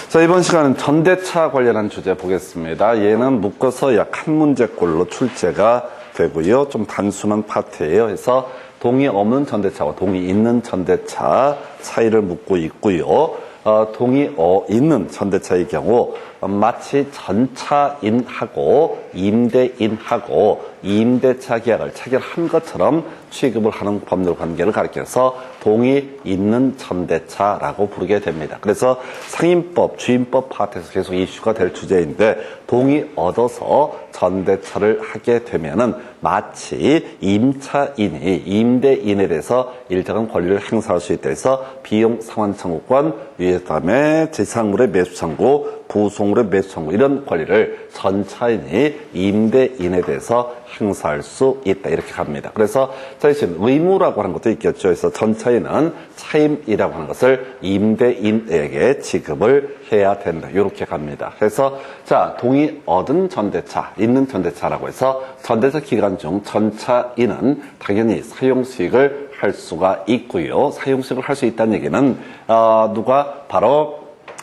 자, 이번 시간은 전대차 관련한 주제 보겠습니다. 얘는 묶어서 약 한 문제꼴로 출제가 되고요. 좀 단순한 파트예요. 그래서 동의 없는 전대차와 동의 있는 전대차 차이를 묻고 있고요. 동의 있는 전대차의 경우 마치 전차인하고 임대인하고 임대차 계약을 체결한 것처럼 취급을 하는 법률 관계를 가리켜서 동의 있는 전대차라고 부르게 됩니다. 그래서 상임법, 주임법 파트에서 계속 이슈가 될 주제인데 동의 얻어서 전대차를 하게 되면은 마치 임차인이 임대인에 대해서 일정한 권리를 행사할 수 있다 해서 비용 상환 청구권, 그다음에 지상물의 매수 청구, 부속물의 매수 청구 이런 권리를 전차인이 임대인에 대해서 행사할 수 있다 이렇게 갑니다. 그래서 대신 의무라고 하는 것도 있겠죠. 그래서 전차인은 차임이라고 하는 것을 임대인에게 지급을 해야 된다. 이렇게 갑니다. 그래서 자 동의 얻은 전대차, 있는 전대차라고 해서 전대차 기간 중 전차인은 당연히 사용 수익을 할 수가 있고요. 사용 수익을 할 수 있다는 얘기는 누가 바로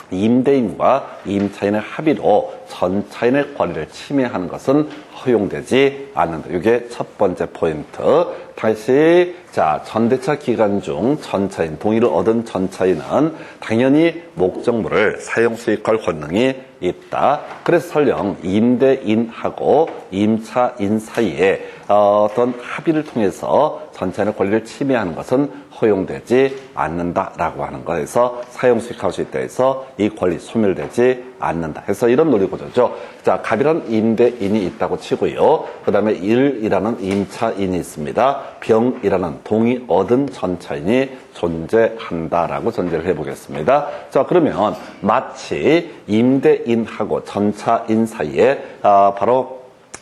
임대인과 임차인의 합의로 전차인의 권리를 침해하는 것은 허용되지 않는다. 이게 첫 번째 포인트. 다시 자 전대차 기간 중 전차인, 동의를 얻은 전차인은 당연히 목적물을 사용 수익할 권능이 있다. 그래서 설령 임대인하고 임차인 사이에 어떤 합의를 통해서 전차인의 권리를 침해하는 것은 허용되지 않는다라고 하는 거에서 사용 수익할 수 있다 해서 이 권리 소멸되지 않는다 해서 이런 논리구조죠. 자, 갑이라는 임대인이 있다고 치고요. 그 다음에 일이라는 임차인이 있습니다. 병이라는 동의 얻은 전차인이 존재한다라고 전제를 해보겠습니다. 자, 그러면 마치 임대인하고 전차인 사이에 바로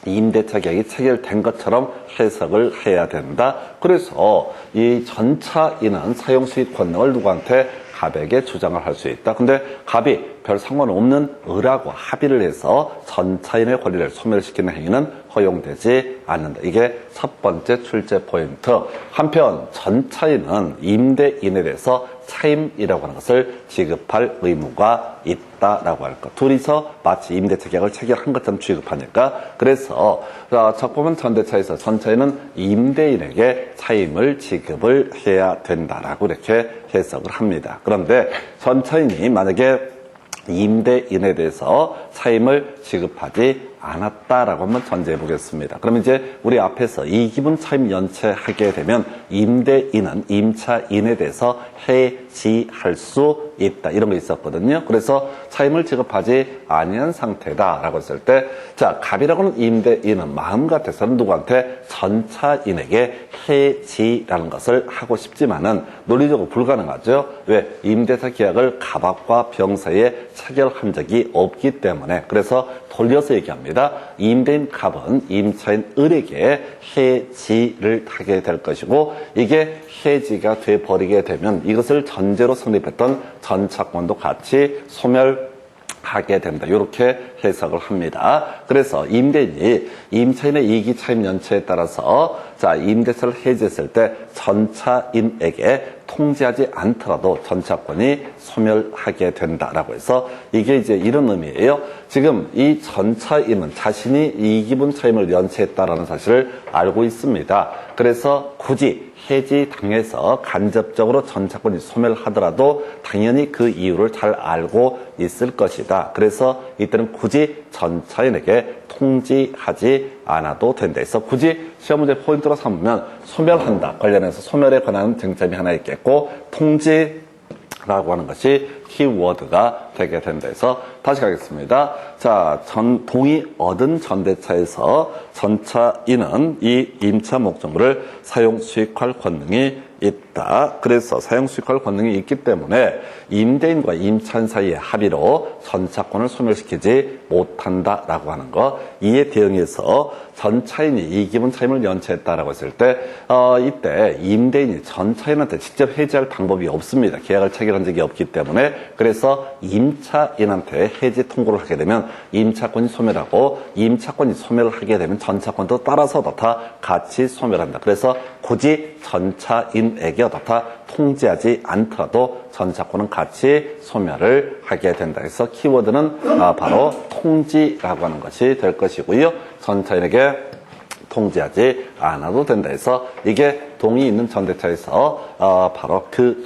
임대차 계약이 체결된 것처럼 해석을 해야 된다. 그래서 이 전차인은 사용수익 권능을 누구한테? 갑에게 주장을 할 수 있다. 근데 갑이 별 상관없는 을하고 합의를 해서 전차인의 권리를 소멸시키는 행위는 허용되지 않는다. 이게 첫 번째 출제 포인트. 한편 전차인은 임대인에 대해서 차임이라고 하는 것을 지급할 의무가 있다라고 할 것. 둘이서 마치 임대차 계약을 체결한 것처럼 취급하니까. 그래서 첫 번째 전대차에서 전차인은 임대인에게 차임을 지급을 해야 된다라고 이렇게 해석을 합니다. 그런데 전차인이 만약에 임대인에 대해서 차임을 지급하지 않았다라고 한번 전제해 보겠습니다. 그러면 이제 우리 앞에서 이기분 차임 연체하게 되면 임대인은 임차인에 대해서 해지할 수 있다. 이런 거 있었거든요. 그래서 차임을 지급하지 아니한 상태다라고 했을 때, 자, 갑이라고는 임대인은 마음 같아서는 누구한테? 전차인에게 해지라는 것을 하고 싶지만은 논리적으로 불가능하죠. 왜? 임대차 계약을 갑과 병 사이에 체결한 적이 없기 때문에. 그래서 돌려서 얘기합니다. 임대인 갑은 임차인 을에게 해지를 하게 될 것이고 이게 해지가 돼버리게 되면 이것을 전제로 성립했던 전차권도 같이 소멸하게 된다. 이렇게 해석을 합니다. 그래서 임대인이 임차인의 이기 차임 연체에 따라서 자 임대차를 해지했을 때 전차인에게 통지하지 않더라도 전차권이 소멸하게 된다라고 해서 이게 이제 이런 의미예요. 지금 이 전차인은 자신이 이기분 차임을 연체했다라는 사실을 알고 있습니다. 그래서 굳이 해지당해서 간접적으로 전차권이 소멸하더라도 당연히 그 이유를 잘 알고 있을 것이다. 그래서 이때는 굳이 전차인에게 통지하지 않아도 된다. 그래서 굳이 시험 문제 포인트로 삼으면 소멸한다 관련해서 소멸에 관한 쟁점이 하나 있겠고 통지라고 하는 것이 키워드가 되게 된다 해서 다시 가겠습니다. 자, 동의 얻은 전대차에서 전차인은 이 임차 목적물을 사용 수익할 권능이 있다. 그래서 사용 수익할 권능이 있기 때문에 임대인과 임차인 사이의 합의로 전차권을 소멸시키지 못한다라고 하는 것. 이에 대응해서 전차인이 이기분 차임을 연체했다라고 했을 때 이때 임대인이 전차인한테 직접 해지할 방법이 없습니다. 계약을 체결한 적이 없기 때문에. 그래서 임차인한테 해지 통보를 하게 되면 임차권이 소멸하고 임차권이 소멸을 하게 되면 전차권도 따라서 다 같이 소멸한다. 그래서 굳이 전차인에게 어떻다? 통지하지 않더라도 전차권은 같이 소멸을 하게 된다. 그래서 키워드는 바로 통지라고 하는 것이 될 것이고요. 전차인에게 통지하지 않아도 된다 해서 이게 동의 있는 전대차에서 바로 그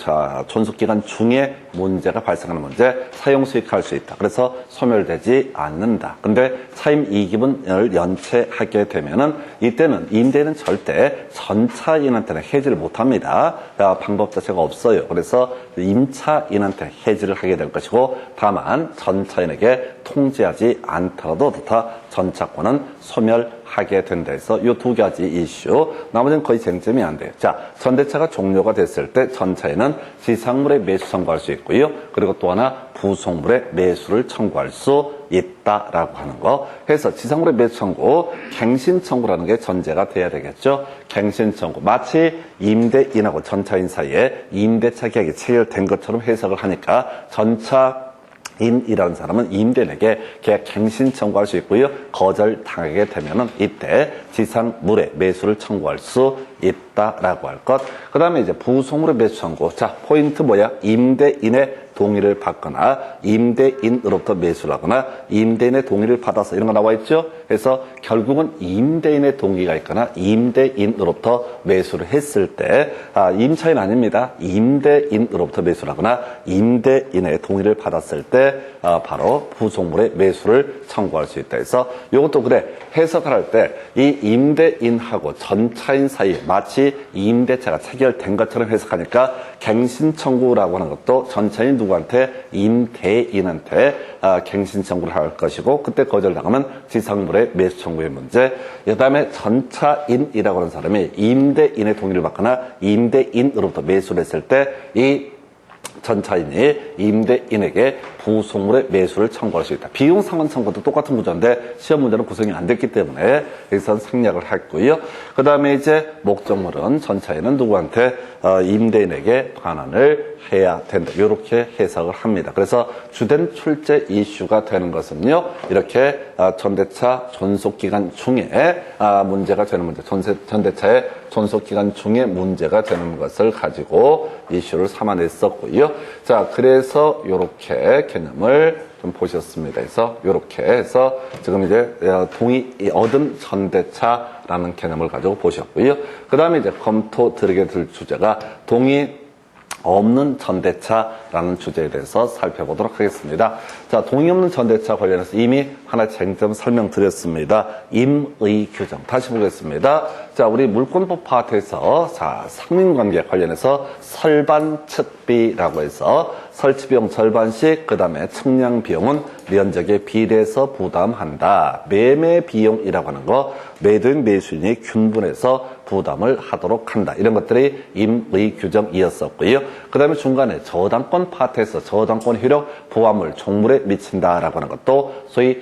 존속기간 중에 문제가 발생하는 문제, 사용 수익할 수 있다. 그래서 소멸되지 않는다. 근데 차임 2기분을 연체하게 되면은 이때는 임대인은 절대 전차인한테는 해지를 못합니다. 방법 자체가 없어요. 그래서 임차인한테 해지를 하게 될 것이고 다만 전차인에게 통지하지 않더라도 다 전차권은 소멸하게 된다 해서 이 두 가지 이슈, 나머지는 거의 쟁점이 안 돼요. 자, 전대차가 종료가 됐을 때 전차인은 지상물의 매수 청구할 수 있고요. 그리고 또 하나 부속물의 매수를 청구할 수 있다라고 하는 거. 해서 지상물의 매수 청구, 갱신 청구라는 게 전제가 돼야 되겠죠. 갱신 청구. 마치 임대인하고 전차인 사이에 임대차 계약이 체결된 것처럼 해석을 하니까 인이라는 사람은 임대인에게 계약 갱신 청구할 수 있고요. 거절당하게 되면은 이때 지상물의 매수를 청구할 수 있다라고 할 것. 그 다음에 이제 부속물의 매수 청구. 자, 포인트 뭐야? 임대인의 동의를 받거나 임대인으로부터 매수를 하거나 임대인의 동의를 받아서 이런 거 나와 있죠. 그래서 결국은 임대인의 동의가 있거나 임대인으로부터 매수를 했을 때 임차인 아닙니다. 임대인으로부터 매수를 하거나 임대인의 동의를 받았을 때 바로 부속물의 매수를 청구할 수 있다 해서 이것도 그래. 해석을 할 때 이 임대인하고 전차인 사이에 마치 임대차가 체결된 것처럼 해석하니까 갱신 청구라고 하는 것도 전차인 누구한테? 임대인한테 갱신 청구를 할 것이고 그때 거절당하면 지상물의 매수 청구의 문제. 그 다음에 전차인이라고 하는 사람이 임대인의 동의를 받거나 임대인으로부터 매수를 했을 때 이 전차인이 임대인에게 부속물의 매수를 청구할 수 있다. 비용 상환 청구도 똑같은 구조인데 시험 문제는 구성이 안 됐기 때문에 여기서 생략을 했고요. 그 다음에 이제 목적물은 전차인은 누구한테? 임대인에게 반환을 해야 된다. 이렇게 해석을 합니다. 그래서 주된 출제 이슈가 되는 것은요. 이렇게 전대차 존속기간 중에 문제가 되는 문제. 전대차의 존속기간 중에 문제가 되는 것을 가지고 이슈를 삼아냈었고요. 자, 그래서 이렇게 개념을 좀 보셨습니다. 그래서 이렇게 해서 지금 이제 동의 얻은 전대차라는 개념을 가지고 보셨고요. 그 다음에 이제 검토 드리게 될 주제가 동의 없는 전대차라는 주제에 대해서 살펴보도록 하겠습니다. 자, 동의 없는 전대차 관련해서 이미 하나 쟁점 설명드렸습니다. 임의 규정. 다시 보겠습니다. 자, 우리 물권법 파트에서 상민관계 관련해서 설반측비라고 해서 설치비용 절반씩, 그 다음에 측량비용은 면적에 비례해서 부담한다. 매매비용이라고 하는 거, 매도인 매수인이 균분해서 부담을 하도록 한다. 이런 것들이 임의 규정이었었고요. 그 다음에 중간에 저당권 파트에서 저당권 효력 부합물 종물에 미친다라고 하는 것도 소위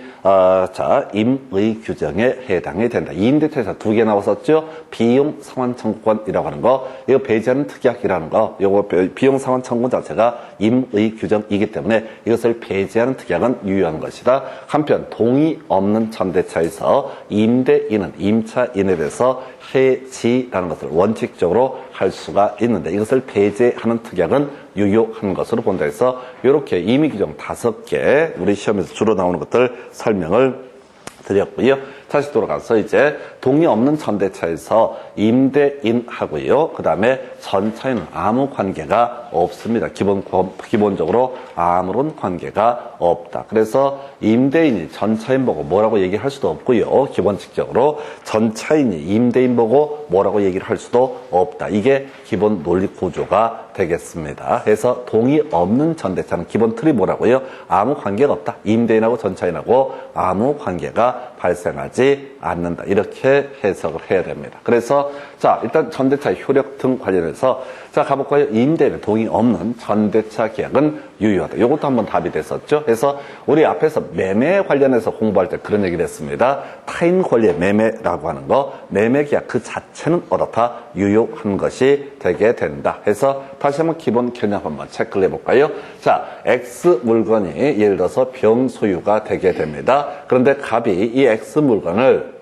임의 규정에 해당이 된다. 임대차에서 두 개 나왔었죠. 비용 상환 청구권이라고 하는 거, 이거 배제하는 특약이라는 거, 요거 비용 상환 청구권 자체가 임의 규정이기 때문에 이것을 배제하는 특약은 유효한 것이다. 한편 동의 없는 전대차에서 임대인은 임차인에 대해서 해지라는 것을 원칙적으로 할 수가 있는데 이것을 배제하는 특약은 유효한 것으로 본다 해서 이렇게 임의 규정 5개 우리 시험에서 주로 나오는 것들 설명을 드렸고요. 다시 돌아가서 이제 동의 없는 전대차에서 임대인하고요. 그 다음에 전차인은 아무 관계가 없습니다. 기본적으로 아무런 관계가 없다. 그래서 임대인이 전차인 보고 뭐라고 얘기를 할 수도 없고요. 기본칙적으로 전차인이 임대인 보고 뭐라고 얘기를 할 수도 없다. 이게 기본 논리 구조가 되겠습니다. 그래서 동의 없는 전대차는 기본 틀이 뭐라고요? 아무 관계가 없다. 임대인하고 전차인하고 아무 관계가 발생하지 않는다. 이렇게 해석을 해야 됩니다. 그래서 자, 일단 전대차 효력 등 관련해서 자, 가볼까요? 임대인의 동의 없는 전대차 계약은 유효하다. 이것도 한번 답이 됐었죠. 그래서 우리 앞에서 매매 관련해서 공부할 때 그런 얘기를 했습니다. 타인 권리의 매매라고 하는 거, 매매 계약 그 자체는 어떻다? 유효한 것이 되게 된다. 해서 다시 한번 기본 개념 한번 체크를 해볼까요? 자, X 물건이 예를 들어서 병 소유가 되게 됩니다. 그런데 갑이 이 X 물건을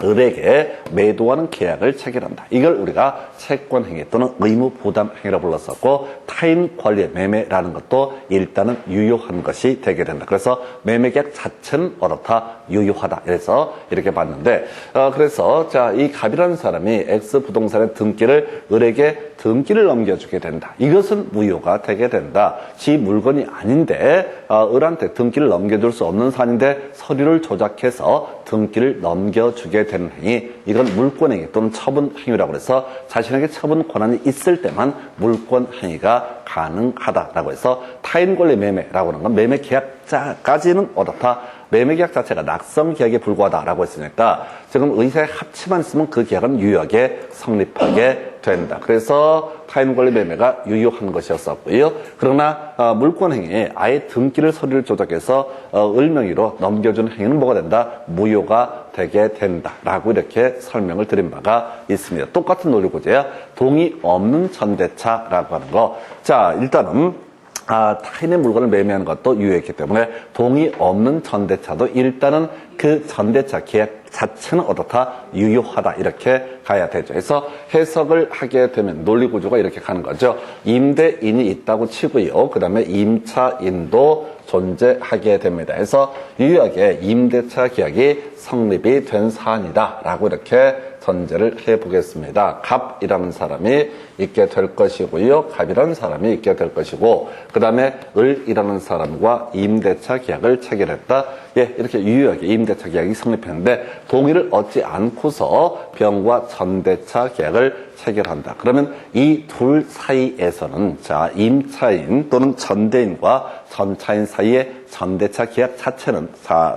을에게 매도하는 계약을 체결한다. 이걸 우리가 채권행위 또는 의무부담행위라고 불렀었고, 타인 권리의 매매라는 것도 일단은 유효한 것이 되게 된다. 그래서 매매계약 자체는 어떻다? 유효하다. 그래서 이렇게 봤는데, 그래서 자, 이 갑이라는 사람이 X 부동산의 등기를 을에게 등기를 넘겨주게 된다. 이것은 무효가 되게 된다. 지 물건이 아닌데 을한테 등기를 넘겨줄 수 없는 사안인데 서류를 조작해서 등기를 넘겨주게 되는 행위, 이건 물권행위 또는 처분행위라고 해서 자신에게 처분 권한이 있을 때만 물권행위가 가능하다라고 해서 타인권리 매매라고 하는 건 매매 계약자까지는 어떻다? 매매 계약 자체가 낙성 계약에 불과하다라고 했으니까 지금 의사의 합치만 있으면 그 계약은 유효하게 성립하게 된다. 그래서 타인 권리 매매가 유효한 것이었었고요. 그러나 물권행위에 아예 등기를 서류를 조작해서 을 명의로 넘겨준 행위는 뭐가 된다? 무효가 되게 된다라고 이렇게 설명을 드린 바가 있습니다. 똑같은 논리구조야. 동의 없는 전대차라고 하는 거. 자, 일단은 타인의 물건을 매매하는 것도 유효했기 때문에 동의 없는 전대차도 일단은 그 전대차 계약 자체는 어떻다? 유효하다. 이렇게 가야 되죠. 그래서 해석을 하게 되면 논리구조가 이렇게 가는 거죠. 임대인이 있다고 치고요. 그 다음에 임차인도 존재하게 됩니다. 그래서 유효하게 임대차 계약이 성립이 된 사안이다 라고 이렇게 전제를 해보겠습니다. 갑이라는 사람이 있게 될 것이고요. 갑이라는 사람이 있게 될 것이고, 그 다음에 을이라는 사람과 임대차 계약을 체결했다. 예, 이렇게 유효하게 임대차 계약이 성립했는데 동의를 얻지 않고서 병과 전대차 계약을 체결한다. 그러면 이 둘 사이에서는 자, 임차인 또는 전대인과 전차인 사이의 전대차 계약 자체는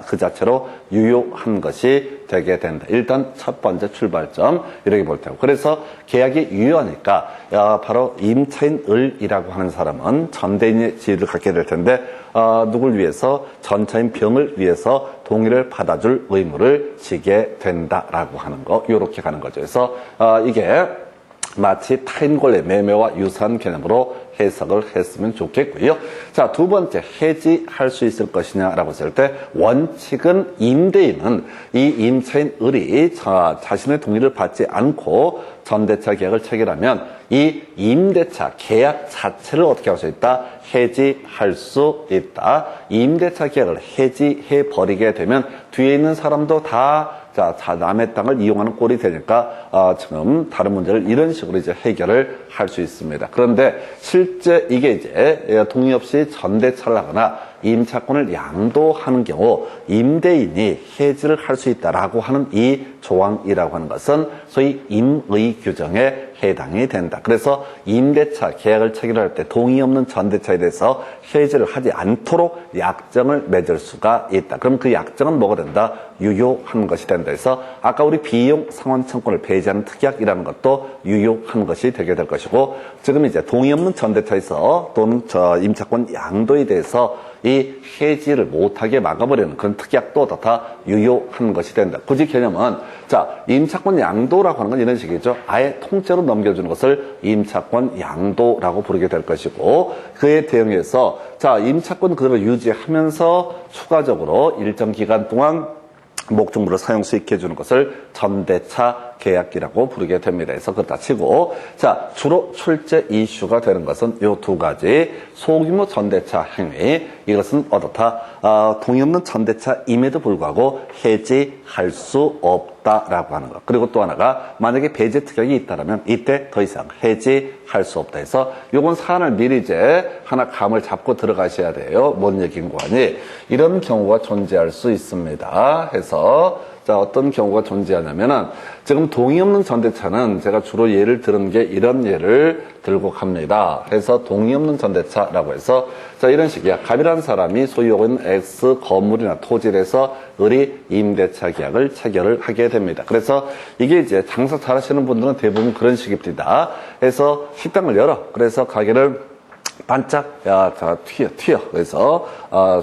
그 자체로 유효한 것이 되게 된다. 일단 첫 번째 출발점 이렇게 볼 테고, 그래서 계약이 유효하니까 바로 임차인 을이라고 하는 사람은 전대인의 지위를 갖게 될 텐데 누굴 위해서? 전차인 병을 위해서 동의를 받아줄 의무를 지게 된다라고 하는 거, 이렇게 가는 거죠. 그래서 이게 마치 타인 권리 매매와 유사한 개념으로 해석을 했으면 좋겠고요. 자, 두 번째, 해지할 수 있을 것이냐라고 했을 때 원칙은 임대인은 이 임차인 을이 자신의 동의를 받지 않고 전대차 계약을 체결하면 이 임대차 계약 자체를 어떻게 할 수 있다? 해지할 수 있다. 임대차 계약을 해지해 버리게 되면 뒤에 있는 사람도 다 남의 땅을 이용하는 꼴이 되니까 지금 다른 문제를 이런 식으로 이제 해결을 할 수 있습니다. 그런데 실제 이게 이제 동의 없이 전대차를 하거나 임차권을 양도하는 경우 임대인이 해지를 할 수 있다라고 하는 이 조항이라고 하는 것은 소위 임의 규정에 해당이 된다. 그래서 임대차 계약을 체결할 때 동의 없는 전대차에 대해서 해지를 하지 않도록 약정을 맺을 수가 있다. 그럼 그 약정은 뭐가 된다? 유효한 것이 된다. 그래서 아까 우리 비이용 상환청구를 배제하는 특약이라는 것도 유효한 것이 되게 될 것이고, 지금 이제 동의 없는 전대차에서 또는 임차권 양도에 대해서 이 해지를 못하게 막아버리는 그런 특약도 다 유효한 것이 된다. 굳이 개념은 자, 임차권 양도라고 하는 건 이런 식이죠. 아예 통째로 넘겨주는 것을 임차권 양도라고 부르게 될 것이고, 그에 대응해서 자, 임차권 그대로 유지하면서 추가적으로 일정 기간 동안 목적물을 사용 수익해 주는 것을 전대차 계약이라고 부르게 됩니다. 그래서 그렇다 치고, 자, 주로 출제 이슈가 되는 것은 요 두 가지. 소규모 전대차 행위, 이것은 어떻다? 동의 없는 전대차임에도 불구하고 해지할 수 없다라고 하는 것. 그리고 또 하나가 만약에 배제 특약이 있다면 이때 더 이상 해지할 수 없다 해서 요건 사안을 미리 이제 하나 감을 잡고 들어가셔야 돼요. 뭔 얘기인고 하니 이런 경우가 존재할 수 있습니다. 해서 자, 어떤 경우가 존재하냐면은 지금 동의 없는 전대차는 제가 주로 예를 들은 게 이런 예를 들고 갑니다. 그래서 동의 없는 전대차라고 해서 자, 이런 식이야. 갑이라는 사람이 소유하고 있는 X 건물이나 토지를 해서 을이 임대차 계약을 체결을 하게 됩니다. 그래서 이게 이제 장사 잘하시는 분들은 대부분 그런 식입니다. 그래서 식당을 열어. 그래서 가게를 반짝 튀어. 그래서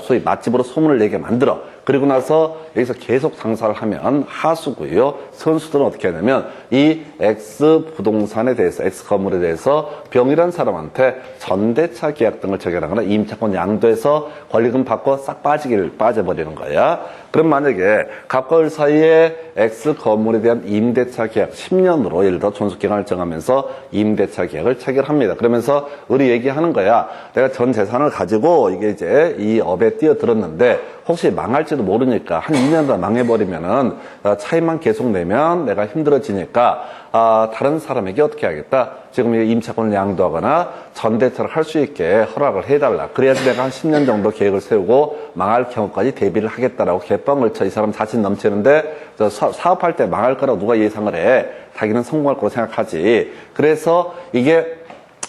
소위 맛집으로 소문을 내게 만들어. 그리고 나서 여기서 계속 장사를 하면 하수고요. 선수들은 어떻게 하냐면 이 X 부동산에 대해서, X 건물에 대해서 병이란 사람한테 전대차 계약 등을 체결하거나 임차권 양도해서 권리금 받고 싹 빠져버리는 거야. 그럼 만약에 갑과 을 사이에 X 건물에 대한 임대차 계약 10년으로 예를 들어 존속기간을 정하면서 임대차 계약을 체결합니다. 그러면서 을이 얘기하는 거야. 내가 전 재산을 가지고 이게 이제 이 업에 뛰어들었는데 혹시 망할지도 모르니까 한 2년 더 망해버리면은 차익만 계속 내면 내가 힘들어지니까 다른 사람에게 어떻게 하겠다? 지금 임차권을 양도하거나 전대차를 할 수 있게 허락을 해달라. 그래야지 내가 한 10년 정도 계획을 세우고 망할 경우까지 대비를 하겠다라고 개뻥을 쳐. 이 사람 자신 넘치는데 사업할 때 망할 거라고 누가 예상을 해. 자기는 성공할 거라고 생각하지. 그래서 이게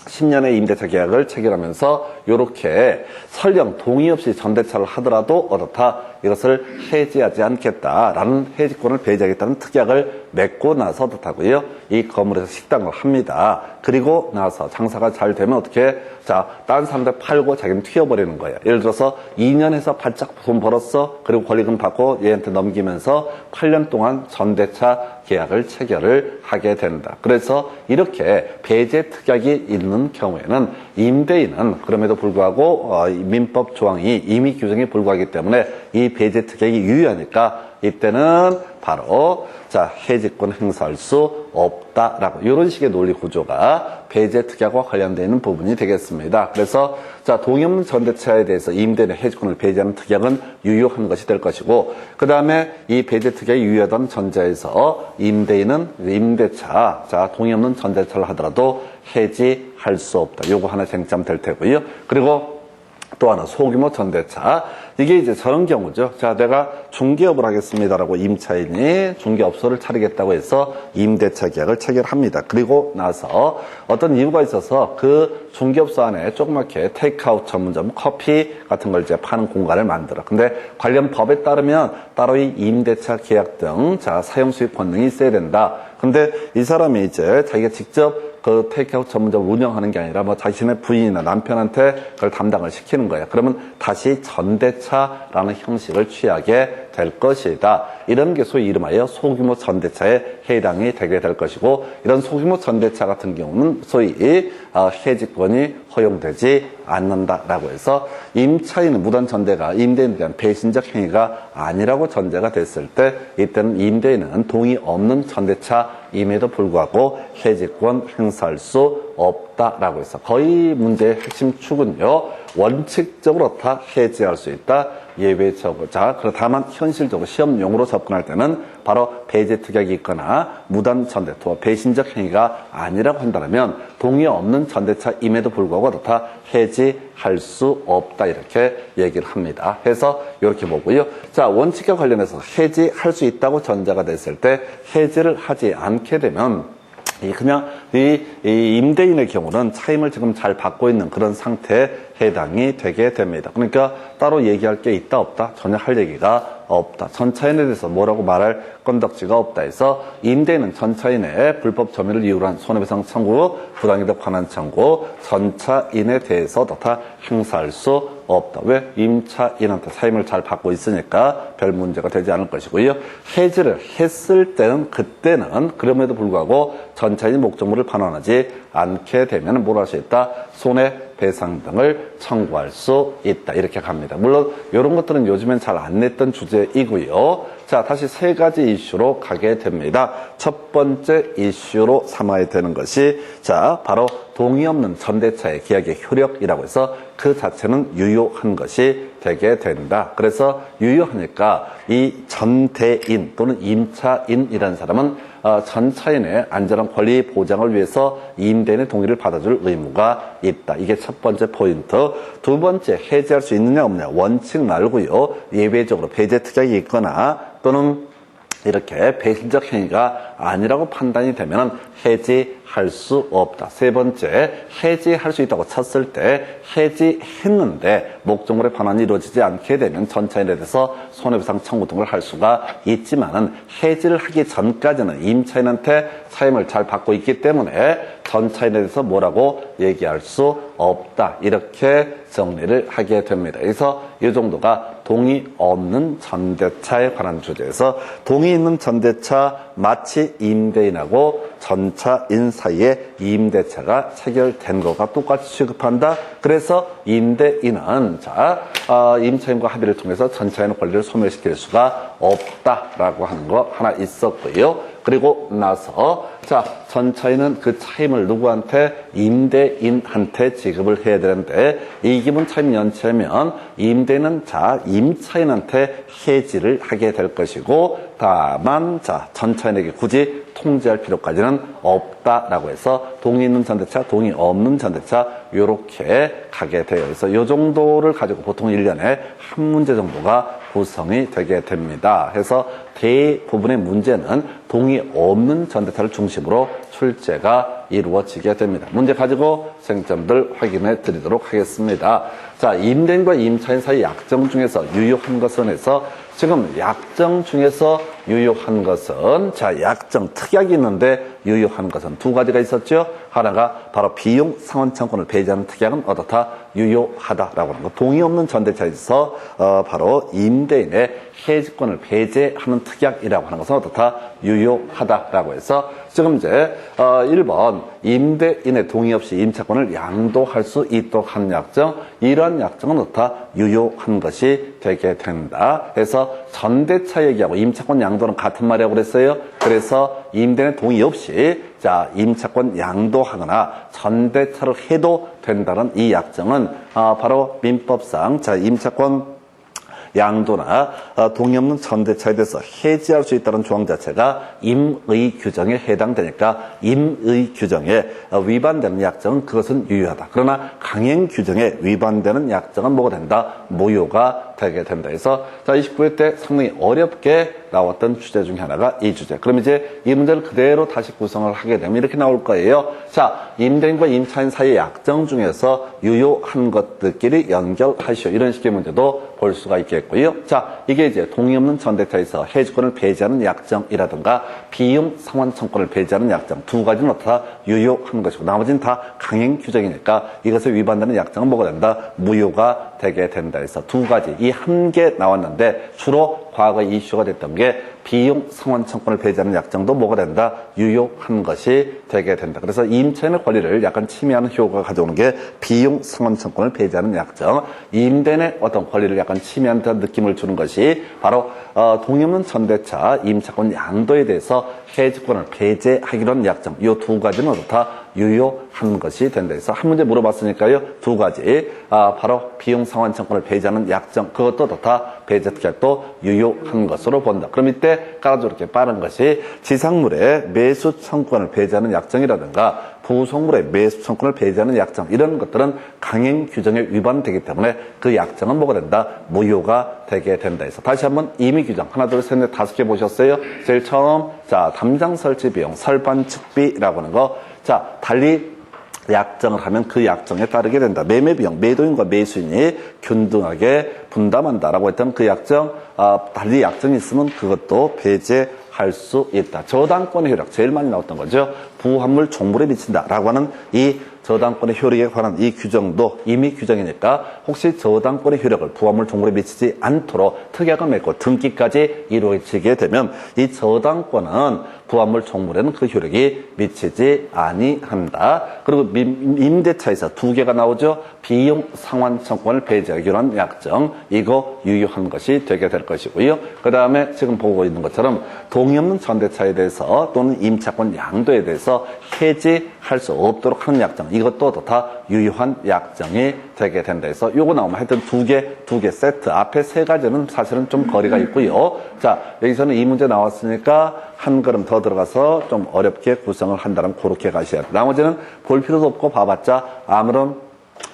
10년의 임대차 계약을 체결하면서 이렇게 설령 동의 없이 전대차를 하더라도 어떻다? 이것을 해지하지 않겠다라는 해지권을 배제하겠다는 특약을 맺고 나서 어떻다고요? 이 건물에서 식당을 합니다. 그리고 나서 장사가 잘 되면 어떻게? 자, 다른 사람들 팔고 자기는 튀어버리는 거예요. 예를 들어서 2년에서 바짝 돈 벌었어. 그리고 권리금 받고 얘한테 넘기면서 8년 동안 전대차 계약을 체결을 하게 된다. 그래서 이렇게 배제 특약이 있는 경우에는 임대인은 그럼에도 불구하고 민법 조항이 임의 규정에 불과하기 때문에 이 배제 특약이 유효하니까 이때는 바로 자 해지권 행사할 수 없다라고 이런 식의 논리 구조가 배제 특약과 관련되어 있는 부분이 되겠습니다. 그래서 자 동의 없는 전대차에 대해서 임대인의 해지권을 배제하는 특약은 유효한 것이 될 것이고 그 다음에 이 배제 특약이 유효하던 전제에서 임대인은 임대차 자 동의 없는 전대차를 하더라도 해지할 수 없다. 요거 하나 쟁점될 테고요. 그리고 또 하나 소규모 전대차 이게 이제 저런 경우죠. 자 내가 중개업을 하겠습니다라고 임차인이 중개업소를 차리겠다고 해서 임대차 계약을 체결합니다. 그리고 나서 어떤 이유가 있어서 그 중개업소 안에 조그맣게 테이크아웃 전문점 커피 같은 걸 이제 파는 공간을 만들어. 근데 관련 법에 따르면 따로 이 임대차 계약 등 자 사용 수익 권능이 있어야 된다. 근데 이 사람이 이제 자기가 직접 그 테이크아웃 전문점을 운영하는 게 아니라 뭐 자신의 부인이나 남편한테 그걸 담당을 시키는 거예요. 그러면 다시 전대차라는 형식을 취하게 될 것이다. 이런 게 소위 이름하여 소규모 전대차에 해당이 되게 될 것이고 이런 소규모 전대차 같은 경우는 소위 해지권이 허용되지 않는다라고 해서 임차인은 무단 전대가 임대인에 대한 배신적 행위가 아니라고 전제가 됐을 때 이때는 임대인은 동의 없는 전대차임에도 불구하고 해지권 행사할 수 없다라고 해서 거의 문제의 핵심 축은요. 원칙적으로 다 해지할 수 있다. 예외적으로. 자, 다만 현실적으로 시험용으로 접근할 때는 바로 배제 특약이 있거나 무단 전대 또 배신적 행위가 아니라고 한다면 동의 없는 전대차임에도 불구하고 다 해지할 수 없다. 이렇게 얘기를 합니다. 해서 이렇게 보고요. 자, 원칙과 관련해서 해지할 수 있다고 전제가 됐을 때 해지를 하지 않게 되면 그냥 이 임대인의 경우는 차임을 지금 잘 받고 있는 그런 상태에 해당이 되게 됩니다. 그러니까 따로 얘기할 게 있다 없다 전혀 할 얘기가 없다. 전차인에 대해서 뭐라고 말할 건덕지가 없다 해서 임대인은 전차인의 불법 점유를 이유로 한 손해배상 청구, 부당이득 환원 청구, 전차인에 대해서 다 행사할 수 없다. 왜? 임차인한테 차임을 잘 받고 있으니까 별 문제가 되지 않을 것이고요. 해지를 했을 때는 그때는 그럼에도 불구하고 전차인 목적물을 반환하지 않게 되면 뭘 할 수 있다? 손해배상 등을 청구할 수 있다. 이렇게 갑니다. 물론 이런 것들은 요즘엔 잘 안 냈던 주제이고요. 자, 다시 세 가지 이슈로 가게 됩니다. 첫 번째 이슈로 삼아야 되는 것이 자, 바로 동의 없는 전대차의 계약의 효력이라고 해서 그 자체는 유효한 것이 되게 된다. 그래서 유효하니까 이 전대인 또는 임차인이라는 사람은 전차인의 안전한 권리 보장을 위해서 임대인의 동의를 받아줄 의무가 있다. 이게 첫 번째 포인트. 두 번째, 해지할 수 있느냐 없느냐 원칙 말고요. 예외적으로 배제 특약이 있거나 또는 이렇게 배신적 행위가 아니라고 판단이 되면 해지할 수 없다. 세 번째, 해지할 수 있다고 쳤을 때 해지했는데 목적물의 반환이 이루어지지 않게 되면 전차인에 대해서 손해배상 청구 등을 할 수가 있지만은 해지를 하기 전까지는 임차인한테 차임을 잘 받고 있기 때문에 전차인에 대해서 뭐라고 얘기할 수 없다. 이렇게 정리를 하게 됩니다. 그래서 이 정도가 동의 없는 전대차에 관한 주제에서 동의 있는 전대차 마치 임대인하고 전차인 사이에 임대차가 체결된 것과 똑같이 취급한다. 그래서 임대인은 임차인과 합의를 통해서 전차인의 권리를 소멸시킬 수가 없다라고 하는 거 하나 있었고요. 그리고 나서 전차인은 그 차임을 누구한테? 임대인한테 지급을 해야 되는데 이 기본 차임 연체면 임대인은 임차인한테 해지를 하게 될 것이고 다만 전차인에게 굳이 통지할 필요까지는 없다라고 해서 동의 있는 전대차, 동의 없는 전대차 이렇게 가게 돼요. 그래서 이 정도를 가지고 보통 1년에 한 문제 정도가 구성이 되게 됩니다. 해서 대부분의 문제는 동의 없는 전대차를 중심으로 출제가 이루어지게 됩니다. 문제 가지고 생점들 확인해 드리도록 하겠습니다. 임대인과 임차인 사이 약정 중에서 유효한 것은 해서 지금 약정 중에서 유효한 것은 약정 특약이 있는데 유효한 것은 두 가지가 있었죠. 하나가 바로 비용 상환청구를 배제하는 특약은 어떻다? 유효하다라고 하는 거. 동의 없는 전대차에서 바로 임대인의 해지권을 배제하는 특약이라고 하는 것은 어떻다? 유효하다라고 해서 지금 이제 1번 임대인의 동의 없이 임차권을 양도할 수 있도록 하는 약정, 이러한 약정은 어떻다? 유효한 것이 되게 된다. 해서 전대차 얘기하고 임차권 양도는 같은 말이라고 그랬어요. 그래서 임대인의 동의 없이 임차권 양도하거나 전대차를 해도 된다는 이 약정은 바로 민법상 임차권 양도나 동의 없는 전대차에 대해서 해지할 수 있다는 조항 자체가 임의 규정에 해당되니까 임의 규정에 위반되는 약정은 그것은 유효하다. 그러나 강행 규정에 위반되는 약정은 뭐가 된다? 무효가 되게 된다. 그래서 29회 때 상당히 어렵게 나왔던 주제 중에 하나가 이 주제. 그럼 이제 이 문제를 그대로 다시 구성을 하게 되면 이렇게 나올 거예요. 임대인과 임차인 사이의 약정 중에서 유효한 것들끼리 연결하시오. 이런 식의 문제도 볼 수가 있겠고요. 이게 이제 동의 없는 전대차에서 해지권을 배제하는 약정이라든가 비용 상환 청구를 배제하는 약정 두 가지는 어떻다? 유효한 것이고 나머지는 다 강행 규정이니까 이것에 위반되는 약정은 뭐가 된다? 무효가 되게 된다. 해서 두 가지 이 한 개 나왔는데 주로 과거 이슈가 됐던 게 비용 상환 청구를 배제하는 약정도 뭐가 된다? 유효한 것이 되게 된다. 그래서 임차인의 권리를 약간 침해하는 효과가 가져오는 게 비용 상환 청구를 배제하는 약정, 임대인의 어떤 권리를 약간 침해하는 듯한 느낌을 주는 것이 바로 동의 없는 전대차 임차권 양도에 대해서 해지권을 배제하기로 한 약정. 이 두 가지는 어떻다? 유효한 것이 된다. 해서 한 문제 물어봤으니까요. 두 가지 바로 비용 상환 청구를 배제하는 약정, 그것도 어떻다? 배제 특약도 유효한 것으로 본다. 그럼 이때 깔아줘 이렇게 빠른 것이 지상물의 매수 청구권을 배제하는 약정이라든가 부속물의 매수 청구권을 배제하는 약정, 이런 것들은 강행 규정에 위반되기 때문에 그 약정은 뭐가 된다? 무효가 되게 된다. 해서 다시 한번 임의 규정 하나 둘 셋 넷 다섯 개 보셨어요? 제일 처음 담장 설치 비용 설반 측비라고 하는 거. 달리 약정을 하면 그 약정에 따르게 된다. 매매 비용, 매도인과 매수인이 균등하게 분담한다라고 했던 그 약정, 달리 약정이 있으면 그것도 배제할 수 있다. 저당권의 효력, 제일 많이 나왔던 거죠. 부합물 종물에 미친다라고 하는 이 저당권의 효력에 관한 이 규정도 임의 규정이니까 혹시 저당권의 효력을 부합물 종물에 미치지 않도록 특약을 맺고 등기까지 이루어지게 되면 이 저당권은 부합물 종물에는 그 효력이 미치지 아니한다. 그리고 임대차에서 두 개가 나오죠. 비용 상환 청구권을 배제하기로 한 약정, 이거 유효한 것이 되게 될 것이고요. 그 다음에 지금 보고 있는 것처럼 동의 없는 전대차에 대해서 또는 임차권 양도에 대해서 해지할 수 없도록 하는 약정, 이것도 다 유효한 약정이 되게 된다. 해서 요거 나오면 하여튼 두 개 세트. 앞에 세 가지는 사실은 좀 거리가 있고요. 여기서는 이 문제 나왔으니까 한 걸음 더 들어가서 좀 어렵게 구성을 한다면 그렇게 가셔야 돼요. 나머지는 볼 필요도 없고 봐봤자 아무런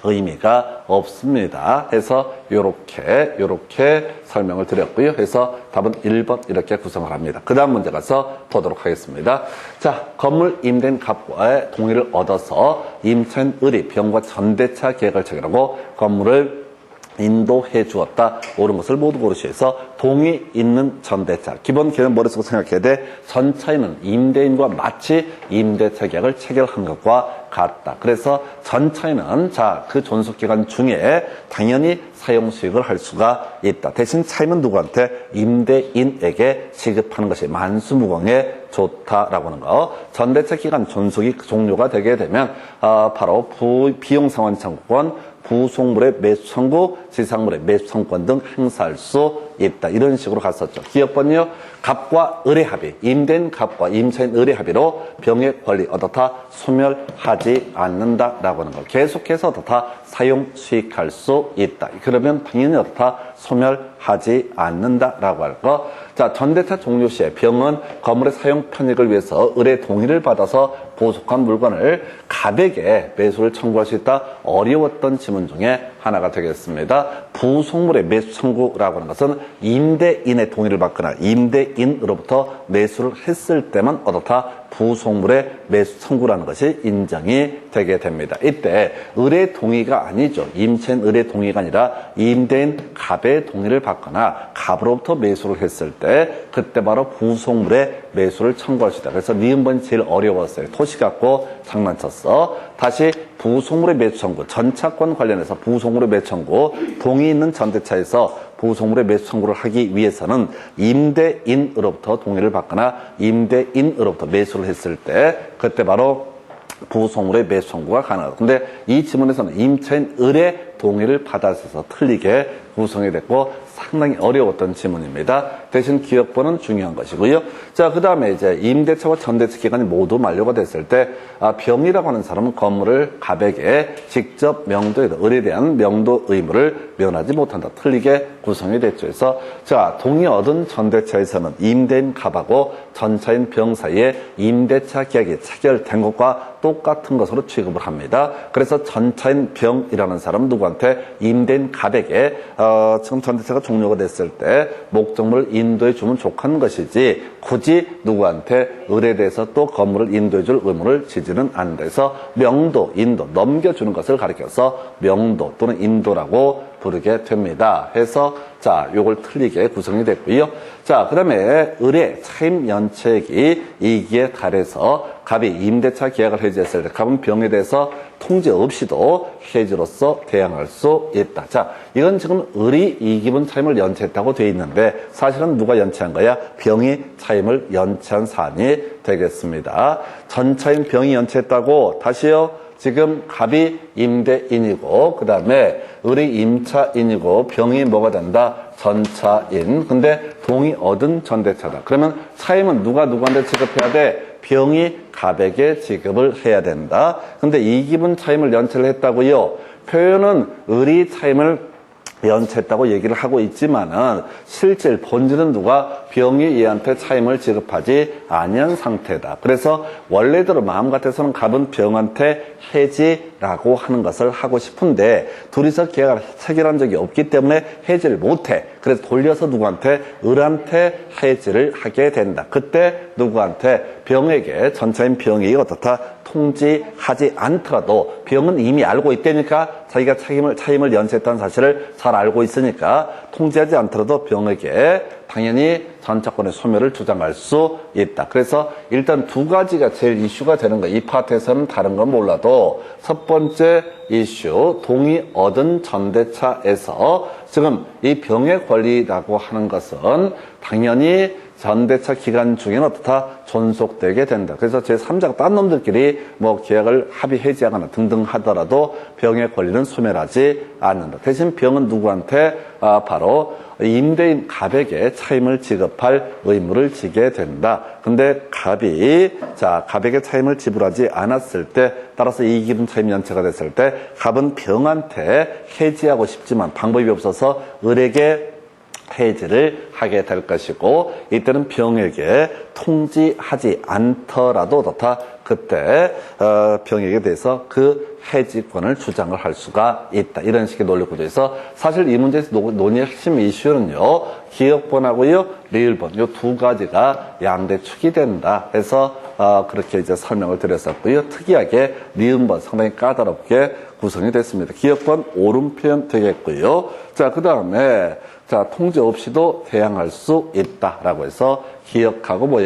의미가 없습니다. 해서 요렇게 설명을 드렸고요. 해서 답은 1번 이렇게 구성을 합니다. 그 다음 문제 가서 보도록 하겠습니다. 건물 임대인 갑과의 동의를 얻어서 임차인 의리, 병과 전대차 계획을 체결하고 건물을 인도해 주었다. 옳은 것을 모두 고르시해서 동의 있는 전대차. 기본 개념 머릿속에 생각해야 돼. 전차인은 임대인과 마치 임대차 계약을 체결한 것과 같다. 그래서 전차인은 그 존속기간 중에 당연히 사용수익을 할 수가 있다. 대신 차임은 누구한테? 임대인에게 지급하는 것이 만수무강에 좋다라고 하는 거. 전대차 기간 존속이 종료가 되게 되면 바로 비용상환 청구권, 부속물의 매수 청구, 지상물의 매수 청구권 등 행사할 수 있다. 이런 식으로 갔었죠. 기업권요, 갑과 을의 합의, 임대인 갑과 임차인 을의 합의로 병의 권리 어떻다 소멸하지 않는다라고 하는 거. 계속해서 어떻다 사용 수익할 수 있다. 그러면 당연히 어떻다 소멸하지 않는다라고 할 거. 자, 전대차 종료 시에 병은 건물의 사용 편익을 위해서 을의 동의를 받아서 보속한 물건을 갑에게 매수를 청구할 수 있다. 어려웠던 지문 중에 하나가 되겠습니다. 부속물의 매수 청구라고 하는 것은 임대인의 동의를 받거나 임대인으로부터 매수를 했을 때만 어떻다 부속물의 매수 청구라는 것이 인정이 되게 됩니다. 이때 을의 동의가 아니죠. 임차인 을의 동의가 아니라 임대인 갑의 동의를 받거나 갑으로부터 매수를 했을 때 그때 바로 부속물의 매수를 청구할 수 있다. 그래서 니은번이 제일 어려웠어요. 토시 갖고 장난쳤어. 다시 부속물의 매수 청구, 전차권 관련해서 부속물의 매수 청구, 동의 있는 전대차에서 부속물의 매수 청구를 하기 위해서는 임대인으로부터 동의를 받거나 임대인으로부터 매수를 했을 때 그때 바로 부속물의 매수 청구가 가능하다. 근데 이 지문에서는 임차인 을의 동의를 받아서 틀리게 구성이 됐고 상당히 어려웠던 지문입니다. 대신 기억번은 중요한 것이고요. 자, 그 다음에 이제 임대차와 전대차 기간이 모두 만료가 됐을 때 병이라고 하는 사람은 건물을 갑에게 직접 명도에다 을에 대한 명도 의무를 면하지 못한다. 틀리게 구성이 됐죠. 그래서 자, 동의 얻은 전대차에서는 임대인 갑하고 전차인 병 사이에 임대차 계약이 체결된 것과 똑같은 것으로 취급을 합니다. 그래서 전차인 병이라는 사람은 누구한테? 임대인 갑에게 지금 전대차가 종료가 됐을 때 목적물을 인도해 주면 좋은 것이지 굳이 누구한테 을에 대해서 또 건물을 인도해 줄 의무를 지지는 않는다. 그래서 명도, 인도, 넘겨주는 것을 가리켜서 명도 또는 인도라고 부르게 됩니다. 해서 자, 요걸 틀리게 구성이 됐고요. 자, 그 다음에 을의 차임 연체액이 2기에 달해서 갑이 임대차 계약을 해지했을 때 갑은 병에 대해서 통지 없이도 해지로서 대항할 수 있다. 자, 이건 지금 을이 2기분 차임을 연체했다고 되어 있는데 사실은 누가 연체한 거야? 병이 차임을 연체한 사안이 되겠습니다. 전차인 병이 연체했다고 다시요. 지금 갑이 임대인이고 그 다음에 을이 임차인이고 병이 뭐가 된다? 전차인. 근데 동의 얻은 전대차다. 그러면 차임은 누가 누구한테 지급해야 돼? 병이 갑에게 지급을 해야 된다. 근데 2기분 차임을 연체를 했다고요. 표현은 을이 차임을 연체했다고 얘기를 하고 있지만은 실질 본질은 누가 병이 얘한테 차임을 지급하지 아니한 상태다. 그래서 원래대로 마음 같아서는 갑은 병한테 해지라고 하는 것을 하고 싶은데 둘이서 계약을 체결한 적이 없기 때문에 해지를 못해. 그래서 돌려서 누구한테? 을한테 해지를 하게 된다. 그때 누구한테? 병에게 전차인 병이 어떻다? 통지하지 않더라도 병은 이미 알고 있다니까 자기가 차임을 연체했다는 사실을 잘 알고 있으니까 통지하지 않더라도 병에게 당연히 전차권의 소멸을 주장할 수 있다. 그래서 일단 두 가지가 제일 이슈가 되는 거예요. 이 파트에서는 다른 건 몰라도 첫 번째 이슈 동의 얻은 전대차에서 지금 이 병의 권리라고 하는 것은 당연히 전대차 기간 중에는 어떻다? 존속되게 된다. 그래서 제3자가 딴 놈들끼리 뭐 계약을 합의 해지하거나 등등 하더라도 병의 권리는 소멸하지 않는다. 대신 병은 누구한테? 바로 임대인 갑에게 차임을 지급할 의무를 지게 된다. 근데 갑에게 차임을 지불하지 않았을 때 따라서 2기분 차임 연체가 됐을 때 갑은 병한테 해지하고 싶지만 방법이 없어서 을에게 해지를 하게 될 것이고 이때는 병에게 통지하지 않더라도 그때 병에게 대해서 그 해지권을 주장을 할 수가 있다. 이런 식의 논리 구조에서 사실 이 문제에서 논의의 핵심 이슈는요. 기역번하고요. 리을번 이 두 가지가 양대축이 된다 해서 그렇게 이제 설명을 드렸었고요. 특이하게 리을번 상당히 까다롭게 구성이 됐습니다. 기역번 옳은 표현 되겠고요. 자, 그 다음에 자, 통제 없이도 대항할 수 있다라고 해서 기역하고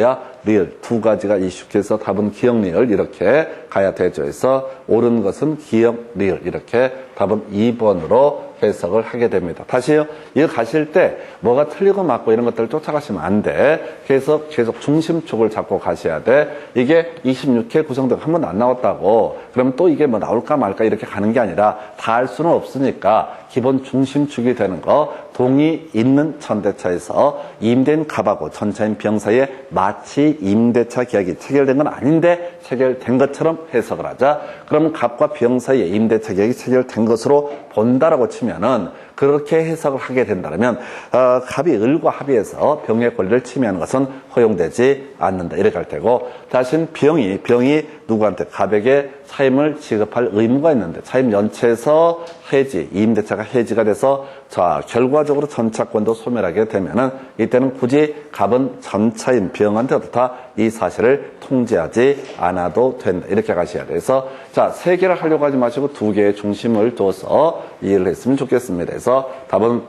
리을 두 가지가 이슈해서 답은 기역 리을 이렇게 가야 되죠. 해서 옳은 것은 기역 리을 이렇게 답은 2번으로 해석을 하게 됩니다. 다시요. 이거 가실 때 뭐가 틀리고 맞고 이런 것들을 쫓아가시면 안 돼. 그래서 계속 중심축을 잡고 가셔야 돼. 이게 26회 구성되고 한 번도 안 나왔다고 그러면 또 이게 뭐 나올까 말까 이렇게 가는 게 아니라 다 할 수는 없으니까 기본 중심축이 되는 거 동이 있는 전대차에서 임대인 갑하고 전차인 병 사이에 마치 임대차 계약이 체결된 건 아닌데 체결된 것처럼 해석을 하자. 그럼 갑과 병 사이에 임대차 계약이 체결된 것으로 본다라고 치면은 그렇게 해석을 하게 된다면 갑이 을과 합의해서 병의 권리를 침해하는 것은 허용되지 않는다. 이렇게 할 테고 대신 병이 누구한테 갑에게 차임을 지급할 의무가 있는데 차임 연체에서 해지, 임대차가 해지가 돼서 자 결과적으로 전차권도 소멸하게 되면은 이때는 굳이 갑은 전차인 병한테 어떻다 이 사실을 통제하지 않아도 된다. 이렇게 가셔야 돼요. 그래서 자, 세 개를 하려고 하지 마시고 두 개의 중심을 둬서 이해를 했으면 좋겠습니다. 그래서 답은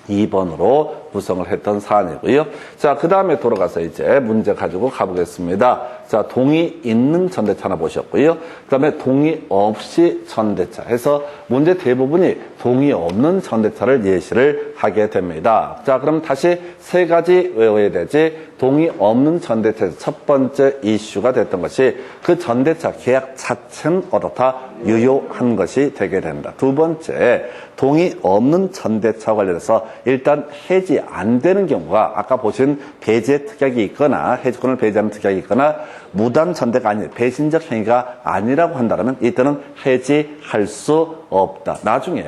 2번으로 구성을 했던 사안이고요. 자, 그 다음에 돌아가서 이제 문제 가지고 가보겠습니다. 자, 동의 있는 전대차 하나 보셨고요. 그 다음에 동의 없이 전대차 해서 문제 대부분이 동의 없는 전대차를 예시를 하게 됩니다. 자, 그럼 다시 세 가지 외워야 되지. 동의 없는 전대차에서 첫 번째 이슈가 됐던 것이 그 전대차 계약 자체는 어떻다? 유효한 것이 되게 된다. 두 번째, 동의 없는 전대차 관련해서 일단 해지 안 되는 경우가 아까 보신 배제 특약이 있거나 해지권을 배제하는 특약이 있거나 무단 전대가 아닌 배신적 행위가 아니라고 한다면 이때는 해지할 수 없다. 나중에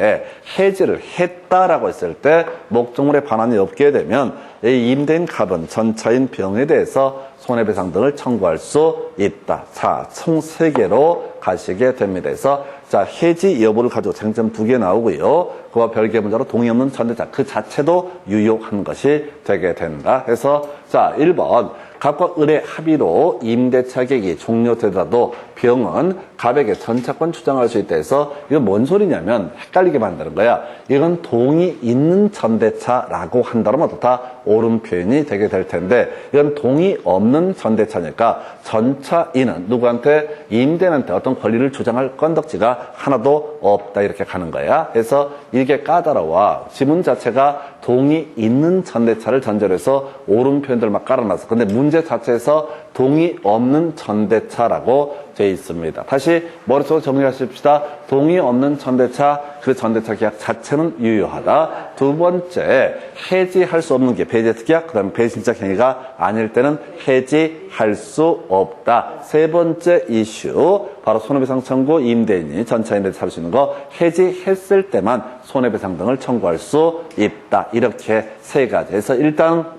해지를 했다라고 했을 때 목적물에 반환이 없게 되면 이 임대인 갑은 전차인 병에 대해서 손해배상 등을 청구할 수 있다. 자, 총 3개로 가시게 됩니다. 그래서 자, 해지 여부를 가지고 쟁점 2개 나오고요. 그와 별개 문제로 동의 없는 전대차 그 자체도 유효한 것이 되게 된다. 해서 자, 1번 갑과 을의 합의로 임대차 계약이 종료되더라도 병은 갑에게 전차권 주장할 수 있다 해서 이건 뭔 소리냐면 헷갈리게 만드는 거야. 이건 동의 있는 전대차라고 한다면 어떻다? 옳은 표현이 되게 될 텐데 이건 동의 없는 전대차니까 전차인은 누구한테 임대인한테 어떤 권리를 주장할 건덕지가 하나도 없다 이렇게 가는 거야. 그래서 이게 까다로워. 지문 자체가 동의 있는 전대차를 전제로 해서 옳은 표현들만 깔아놨어. 근데 문제 자체에서 동의 없는 전대차라고 되어 있습니다. 다시 머릿속으로 정리하십시다. 동의 없는 전대차, 그 전대차 계약 자체는 유효하다. 두 번째, 해지할 수 없는 게 배제 특약, 그 다음에 배신적 행위가 아닐 때는 해지할 수 없다. 세 번째 이슈, 바로 손해배상 청구 임대인이 전차인한테 살 수 있는 거 해지했을 때만 손해배상 등을 청구할 수 있다. 이렇게 세 가지. 그래서 일단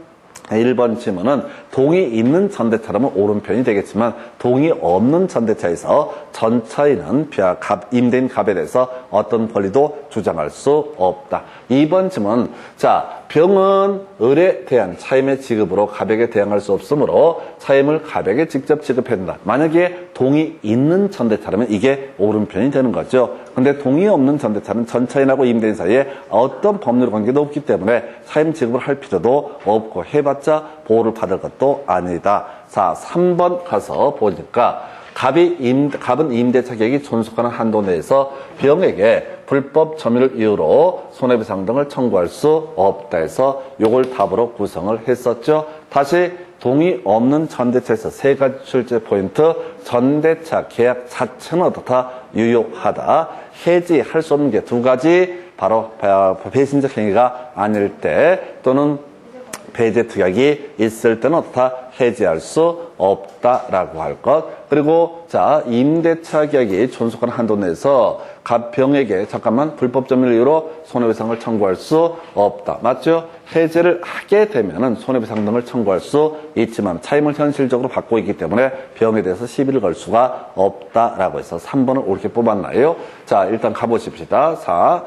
1번 질문은 동의 있는 전대차라면 옳은 편이 되겠지만 동의 없는 전대차에서 전차인은 임대인 갑에 대해서 어떤 권리도 주장할 수 없다. 2번 질문 자 병은 을에 대한 차임의 지급으로 갑에게 대항할 수 없으므로 차임을 갑에게 직접 지급한다. 만약에 동의 있는 전대차라면 이게 옳은 편이 되는 거죠. 근데 동의 없는 전대차는 전차인하고 임대인 사이에 어떤 법률 관계도 없기 때문에 차임 지급을 할 필요도 없고 해봤자 보호를 받을 것도 아니다. 자, 3번 가서 보니까 갑은 임대차 계약이 존속하는 한도 내에서 병에게 불법 점유를 이유로 손해배상 등을 청구할 수 없다 해서 요걸 답으로 구성을 했었죠. 다시 동의 없는 전대차에서 세 가지 출제 포인트. 전대차 계약 자체는 어떻다? 유효하다. 해지할 수 없는 게 두 가지. 바로 배신적 행위가 아닐 때 또는 배제 특약이 있을 때는 어떻다? 해지할 수 없다라고 할 것. 그리고 자, 임대차 계약이 존속한 한도 내에서 갑병에게 잠깐만 불법점유를 이유로 손해배상을 청구할 수 없다. 맞죠? 해지를 하게 되면은 손해배상 등을 청구할 수 있지만 차임을 현실적으로 받고 있기 때문에 병에 대해서 시비를 걸 수가 없다라고 해서 3번을 옳게 뽑았나요? 자, 일단 가보십시다. 4.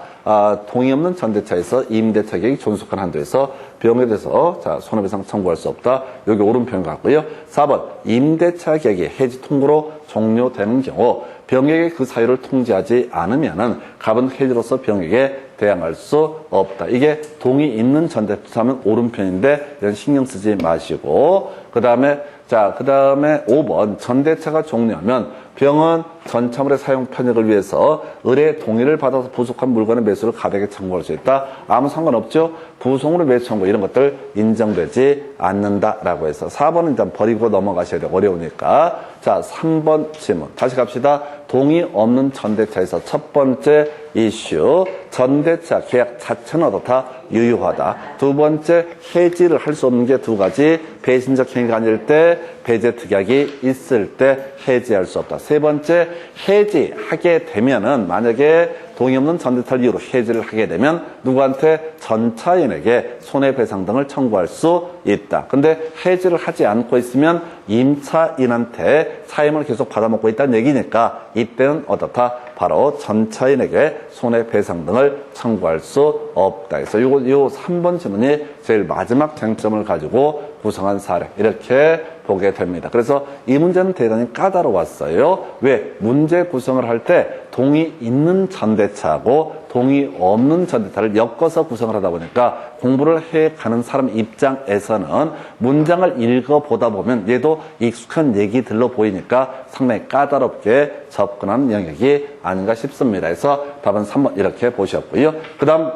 동의 없는 전대차에서 임대차 계약이 존속한 한도에서 병에 대해서 자, 손해배상 청구할 수 없다. 여기 옳은 표현 같고요. 4번 임대차 계약이 해지 통고로 종료되는 경우 병에게 그 사유를 통지하지 않으면은 갑은 해지로서 병에게 대항할 수 없다. 이게 동의 있는 전대차면 옳은 편인데 이런 신경 쓰지 마시고 그 다음에 5번 전대차가 종료하면 병은 전차물의 사용 편익을 위해서 을의 동의를 받아서 부속한 물건의 매수를 갑에게 청구할 수 있다. 아무 상관없죠. 부속물의 매수 청구 이런 것들 인정되지 않는다라고 해서 4번은 일단 버리고 넘어가셔야 돼요. 어려우니까. 자, 3번 질문. 다시 갑시다. 동의 없는 전대차에서 첫 번째 이슈. 전대차 계약 자체는 어떻다? 유효하다. 두 번째, 해지를 할 수 없는 게 두 가지. 배신적 행위가 아닐 때, 배제 특약이 있을 때 해지할 수 없다. 세 번째, 해지하게 되면은 만약에 동의 없는 전대차를 이유로 해지를 하게 되면 누구한테? 전차인에게 손해배상 등을 청구할 수 있다. 근데 해지를 하지 않고 있으면 임차인한테 차임을 계속 받아먹고 있다는 얘기니까 이때는 어떻다? 바로 전차인에게 손해배상 등을 청구할 수 없다. 그래서 요 3번 질문이 제일 마지막 쟁점을 가지고 구성한 사례 이렇게 보게 됩니다. 그래서 이 문제는 대단히 까다로웠어요. 왜? 문제 구성을 할 때 동의 있는 전대차하고 동의 없는 전대차를 엮어서 구성을 하다 보니까 공부를 해가는 사람 입장에서는 문장을 읽어보다 보면 얘도 익숙한 얘기들로 보이니까 상당히 까다롭게 접근하는 영역이 아닌가 싶습니다. 그래서 답은 3번 이렇게 보셨고요. 그 다음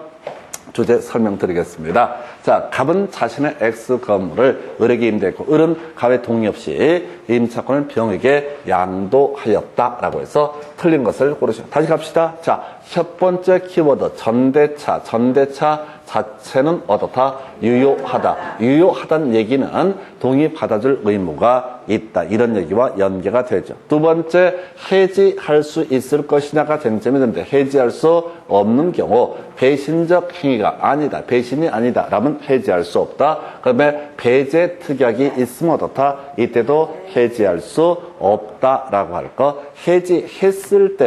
주제 설명드리겠습니다. 자, 갑은 자신의 X 건물을 을에게 임대했고 을은 갑의 동의 없이 임차권을 병에게 양도하였다라고 해서 틀린 것을 고르시죠. 다시 갑시다. 자, 첫 번째 키워드 전대차. 전대차 자체는 어떻다? 유효하다. 유효하다는 얘기는 동의 받아줄 의무가 있다. 이런 얘기와 연계가 되죠. 두 번째, 해지할 수 있을 것이냐가 쟁점이 되는데 해지할 수 없는 경우 배신적 행위가 아니다. 배신이 아니다. 라면 해지할 수 없다. 그다음에 배제 특약이 있으면 어떻다? 이때도 해지할 수 없다라고 할 것. 해지를 했을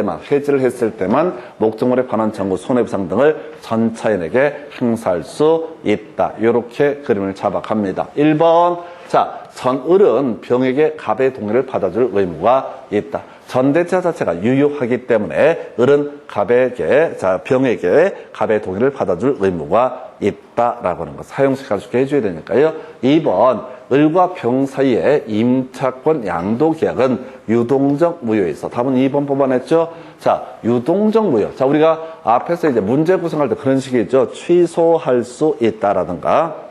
때만 목적물에 관한 정보 손해배상 등을 전차인에게 행사할 수 있다. 이렇게 그림을 잡아갑니다. 1번. 자, 전을은 병에게 갑의 동의를 받아줄 의무가 있다. 전대차 자체가 유효하기 때문에 을은 병에게 갑의 동의를 받아줄 의무가 있다라고 하는 거 사용식 할 수 있게 해줘야 되니까요. 2번, 을과 병 사이의 임차권 양도 계약은 유동적 무효에서 답은 2번 뽑아냈죠. 자, 유동적 무효. 자, 우리가 앞에서 이제 문제 구성할 때 그런 식이 있죠. 취소할 수 있다라든가.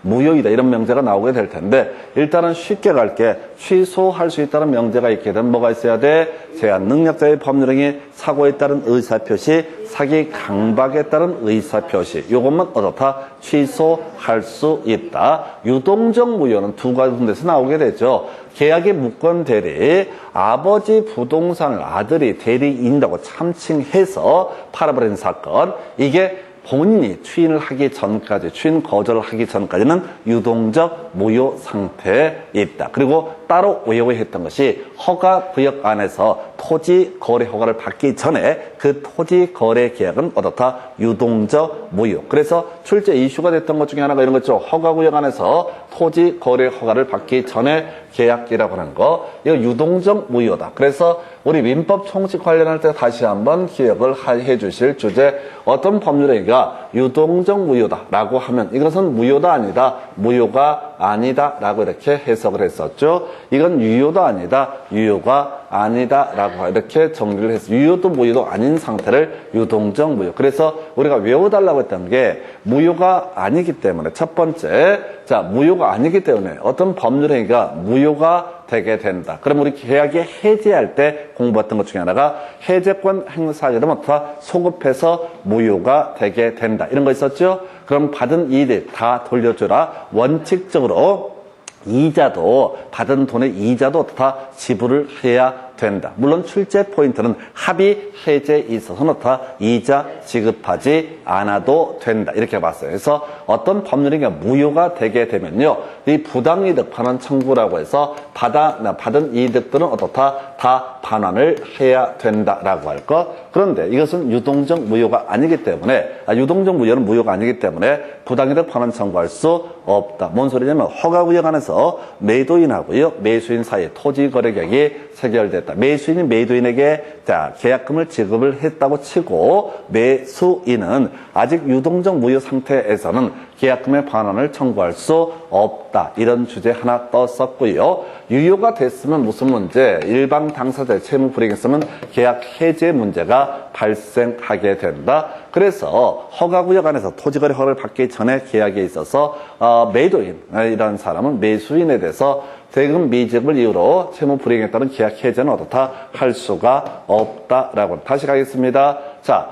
무효이다 이런 명제가 나오게 될 텐데 일단은 쉽게 갈게. 취소할 수 있다는 명제가 있게 되면 뭐가 있어야 돼? 제한 능력자의 법률행위, 사고에 따른 의사표시, 사기 강박에 따른 의사표시. 요것만 어떻다? 취소할 수 있다. 유동적 무효는 두 군데서 나오게 되죠. 계약의 무권 대리, 아버지 부동산을 아들이 대리인이라고 참칭해서 팔아버린 사건. 이게 본인이 추인 거절을 하기 전까지는 유동적 무효 상태에 있다. 그리고 따로 외워했던 것이 허가 구역 안에서 토지 거래 허가를 받기 전에 그 토지 거래 계약은 어떻다? 유동적 무효. 그래서 출제 이슈가 됐던 것 중에 하나가 이런 거죠. 허가 구역 안에서 토지 거래 허가를 받기 전에 계약이라고 하는 거. 이거 유동적 무효다. 그래서 우리 민법 총칙 관련할 때 다시 한번 기억을 해 주실 주제. 어떤 법률행위가 유동적 무효다라고 하면 이것은 무효다 아니다. 무효가 아니다라고 이렇게 해석을 했었죠. 이건 유효도 아니다. 유효가 아니다라고 이렇게 정리를 했어요. 유효도 무효도 아닌 상태를 유동적 무효. 그래서 우리가 외워달라고 했던 게 무효가 아니기 때문에 첫 번째, 자, 무효가 아니기 때문에 어떤 법률행위가 무효가 되게 된다. 그럼 우리 계약이 해지할 때 공부했던 것 중에 하나가 해제권 행사하게 되면 소급해서 무효가 되게 된다. 이런 거 있었죠? 그럼 받은 이익 다 돌려줘라. 원칙적으로 이자도 받은 돈의 이자도 다 지불을 해야 된다. 물론 출제 포인트는 합의 해제에 있어서는 다 이자 지급하지 않아도 된다. 이렇게 봤어요. 그래서 어떤 법률이 무효가 되게 되면요, 이 부당이득 반환 청구라고 해서 받은 이득들은 어떻다? 다 반환을 해야 된다라고 할 것. 그런데 이것은 유동적 무효가 아니기 때문에, 유동적 무효는 무효가 아니기 때문에 부당이득 반환 청구할 수 없다. 뭔 소리냐면 허가구역 안에서 매도인하고요, 매수인 사이에 토지거래계약이 체결됐다. 매수인이 매도인에게 계약금을 지급을 했다고 치고 매수인은 아직 유동적 무효 상태에서는 계약금의 반환을 청구할 수 없다. 이런 주제 하나 떴었고요. 유효가 됐으면 무슨 문제? 일방 당사자의 채무 불이익이 있으면 계약 해제 문제가 발생하게 된다. 그래서 허가구역 안에서 토지거래 허가를 받기 전에 계약에 있어서 매도인이라는 사람은 매수인에 대해서 대금 미지급을 이유로 채무 불이익에 따른 계약 해제는 어떻다? 할 수가 없다라고. 다시 가겠습니다. 자,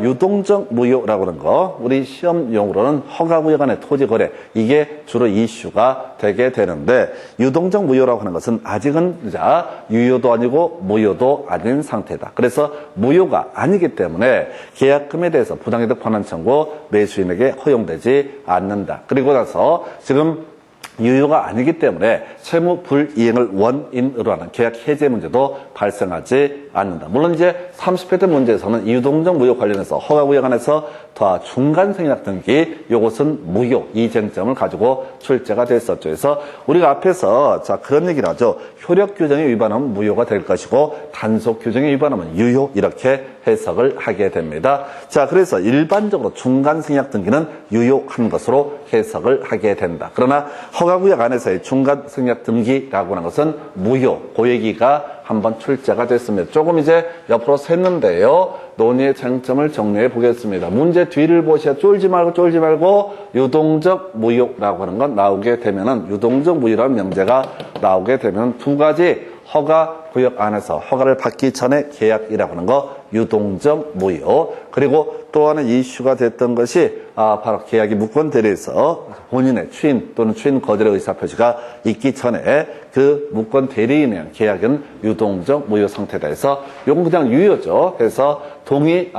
유동적 무효라고 하는 거, 우리 시험용으로는 허가구역 안의 토지거래, 이게 주로 이슈가 되게 되는데, 유동적 무효라고 하는 것은 아직은 유효도 아니고 무효도 아닌 상태다. 그래서 무효가 아니기 때문에 계약금에 대해서 부당이득 반환 청구 매수인에게 허용되지 않는다. 그리고 나서 지금 유효가 아니기 때문에 채무 불이행을 원인으로 하는 계약 해제 문제도 발생하지 않는다. 물론 이제 30회 때 문제에서는 유동적 무효 관련해서 허가구역 안에서 중간생략 등기, 요것은 무효, 이 쟁점을 가지고 출제가 됐었죠. 그래서 우리가 앞에서 그런 얘기를 하죠. 효력 규정에 위반하면 무효가 될 것이고 단속 규정에 위반하면 유효, 이렇게 해석을 하게 됩니다. 자, 그래서 일반적으로 중간생략 등기는 유효한 것으로 해석을 하게 된다. 그러나 허가구역 안에서의 중간생략 등기라고 하는 것은 무효, 그 얘기가 한번 출제가 됐습니다. 조금 이제 옆으로 샜는데요. 논의의 쟁점을 정리해 보겠습니다. 문제 뒤를 보셔야 쫄지 말고 유동적 무효라고 하는 건 나오게 되면은, 유동적 무효라는 명제가 나오게 되면 두 가지, 허가구역 안에서 허가를 받기 전에 계약이라고 하는 거, 유동적 무효. 그리고 또 하나 이슈가 됐던 것이 바로 계약이 무권 대리에서 본인의 추인 또는 추인 거절의 의사표시가 있기 전에 그 무권 대리인에 의한 계약은 유동적 무효 상태다 해서 이건 그냥 유효죠. 그래서 동의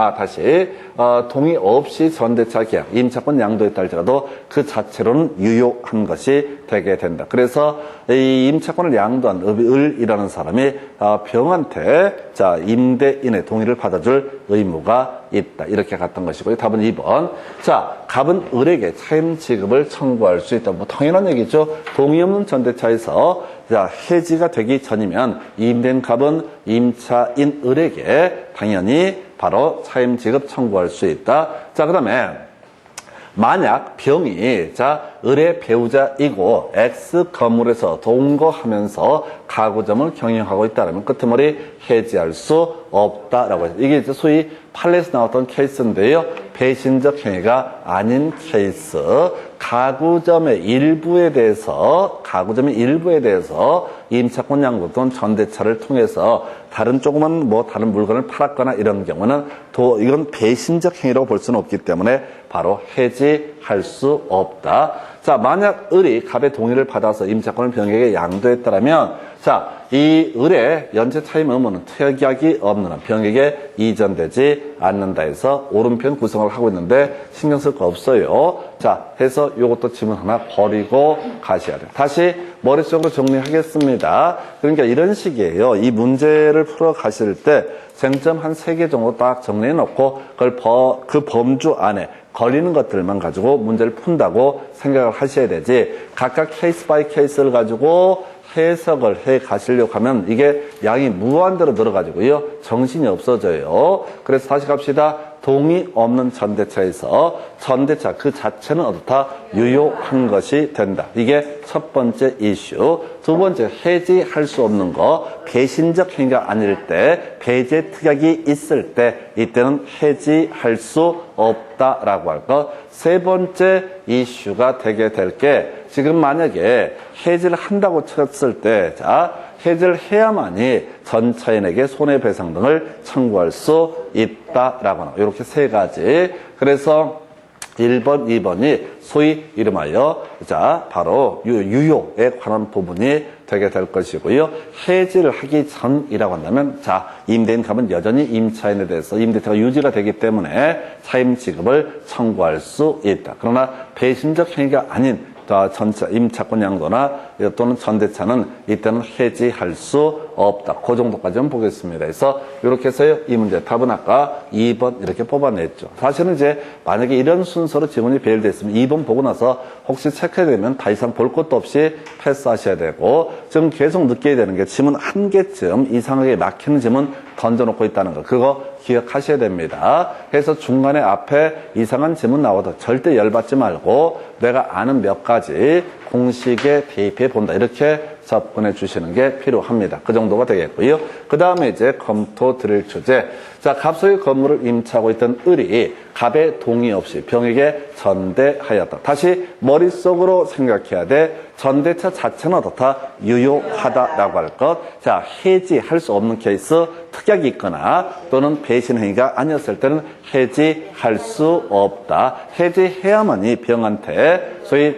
없이 전대차 계약, 임차권 양도에 따르더라도 그 자체로는 유효한 것이 되게 된다. 그래서 이 임차권을 양도한 을이라는 사람이 병한테 임대인의 동의를 받아줄 의무가 있다. 이렇게 갔던 것이고요. 답은 2번. 자, 갑은 을에게 차임 지급을 청구할 수 있다. 뭐 당연한 얘기죠. 동의 없는 전대차에서 해지가 되기 전이면 임대인 갑은 임차인 을에게 당연히 바로 차임 지급 청구할 수 있다. 자, 그다음에 만약 병이 을의 배우자이고 X 건물에서 동거하면서 가구점을 경영하고 있다면 끄트머리 해지할 수 없다라고 해서, 이게 이제 소위 판례에서 나왔던 케이스인데요. 배신적 행위가 아닌 케이스, 가구점의 일부에 대해서 임차권 양도 또는 전대차를 통해서 다른 조그만 다른 물건을 팔았거나 이런 경우는 이건 배신적 행위라고 볼 수는 없기 때문에 바로 해지할 수 없다. 자, 만약 을이 갑의 동의를 받아서 임차권을 병에게 양도했다면, 이 을의 연체 차임 의무는 특약이 없는 한 병에게 이전되지 않는다 해서 오른편 구성을 하고 있는데 신경 쓸 거 없어요. 자, 해서 요것도 지문 하나 버리고 가셔야 돼요. 다시 머릿속으로 정리하겠습니다. 그러니까 이런 식이에요. 이 문제를 풀어 가실 때 쟁점 한 3개 정도 딱 정리해 놓고 그걸 그 범주 안에 걸리는 것들만 가지고 문제를 푼다고 생각을 하셔야 되지, 각각 케이스 바이 케이스를 가지고 해석을 해 가시려고 하면 이게 양이 무한대로 늘어가지고요, 정신이 없어져요. 그래서 다시 갑시다. 동의 없는 전대차에서 전대차 그 자체는 어떻다? 유효한 것이 된다. 이게 첫 번째 이슈. 두 번째, 해지할 수 없는 거, 배신적 행위가 아닐 때, 배제 특약이 있을 때, 이때는 해지할 수 없다라고 할 것. 세 번째 이슈가 되게 될 게, 지금 만약에 해지를 한다고 쳤을 때, 해지를 해야만이 전차인에게 손해배상 등을 청구할 수 있다라고 하는, 이렇게 3가지. 그래서 1번, 2번이 소위 이름하여 자 바로 유효에 관한 부분이 되게 될 것이고요. 해지를 하기 전이라고 한다면 자 임대인 값은 여전히 임차인에 대해서 임대차가 유지가 되기 때문에 차임 지급을 청구할 수 있다. 그러나 배신적 행위가 아닌 전차, 임차권 양도나 또는 전대차는 이때는 해지할 수 없다. 그 정도까지는 보겠습니다. 그래서 이렇게 해서요. 이 문제 답은 아까 2번 이렇게 뽑아냈죠. 사실은 이제 만약에 이런 순서로 지문이 배열되어 있으면 2번 보고 나서 혹시 체크되면 더 이상 볼 것도 없이 패스하셔야 되고 지금 계속 느껴야 되는 게 지문 한 개쯤 이상하게 막히는 지문 던져놓고 있다는 거. 그거 기억하셔야 됩니다. 그래서 중간에 앞에 이상한 지문 나와도 절대 열받지 말고 내가 아는 몇 가지 공식에 대입해 본다. 이렇게 접근해 주시는 게 필요합니다. 그 정도가 되겠고요. 그 다음에 이제 검토 드릴 주제. 자, 갑소의 건물을 임차하고 있던 을이 갑의 동의 없이 병에게 전대하였다. 다시 머릿속으로 생각해야 돼. 전대차 자체는 어떻다? 유효하다라고 할 것. 자, 해지할 수 없는 케이스, 특약이 있거나 또는 배신 행위가 아니었을 때는 해지할 수 없다. 해지해야만이 병한테 소위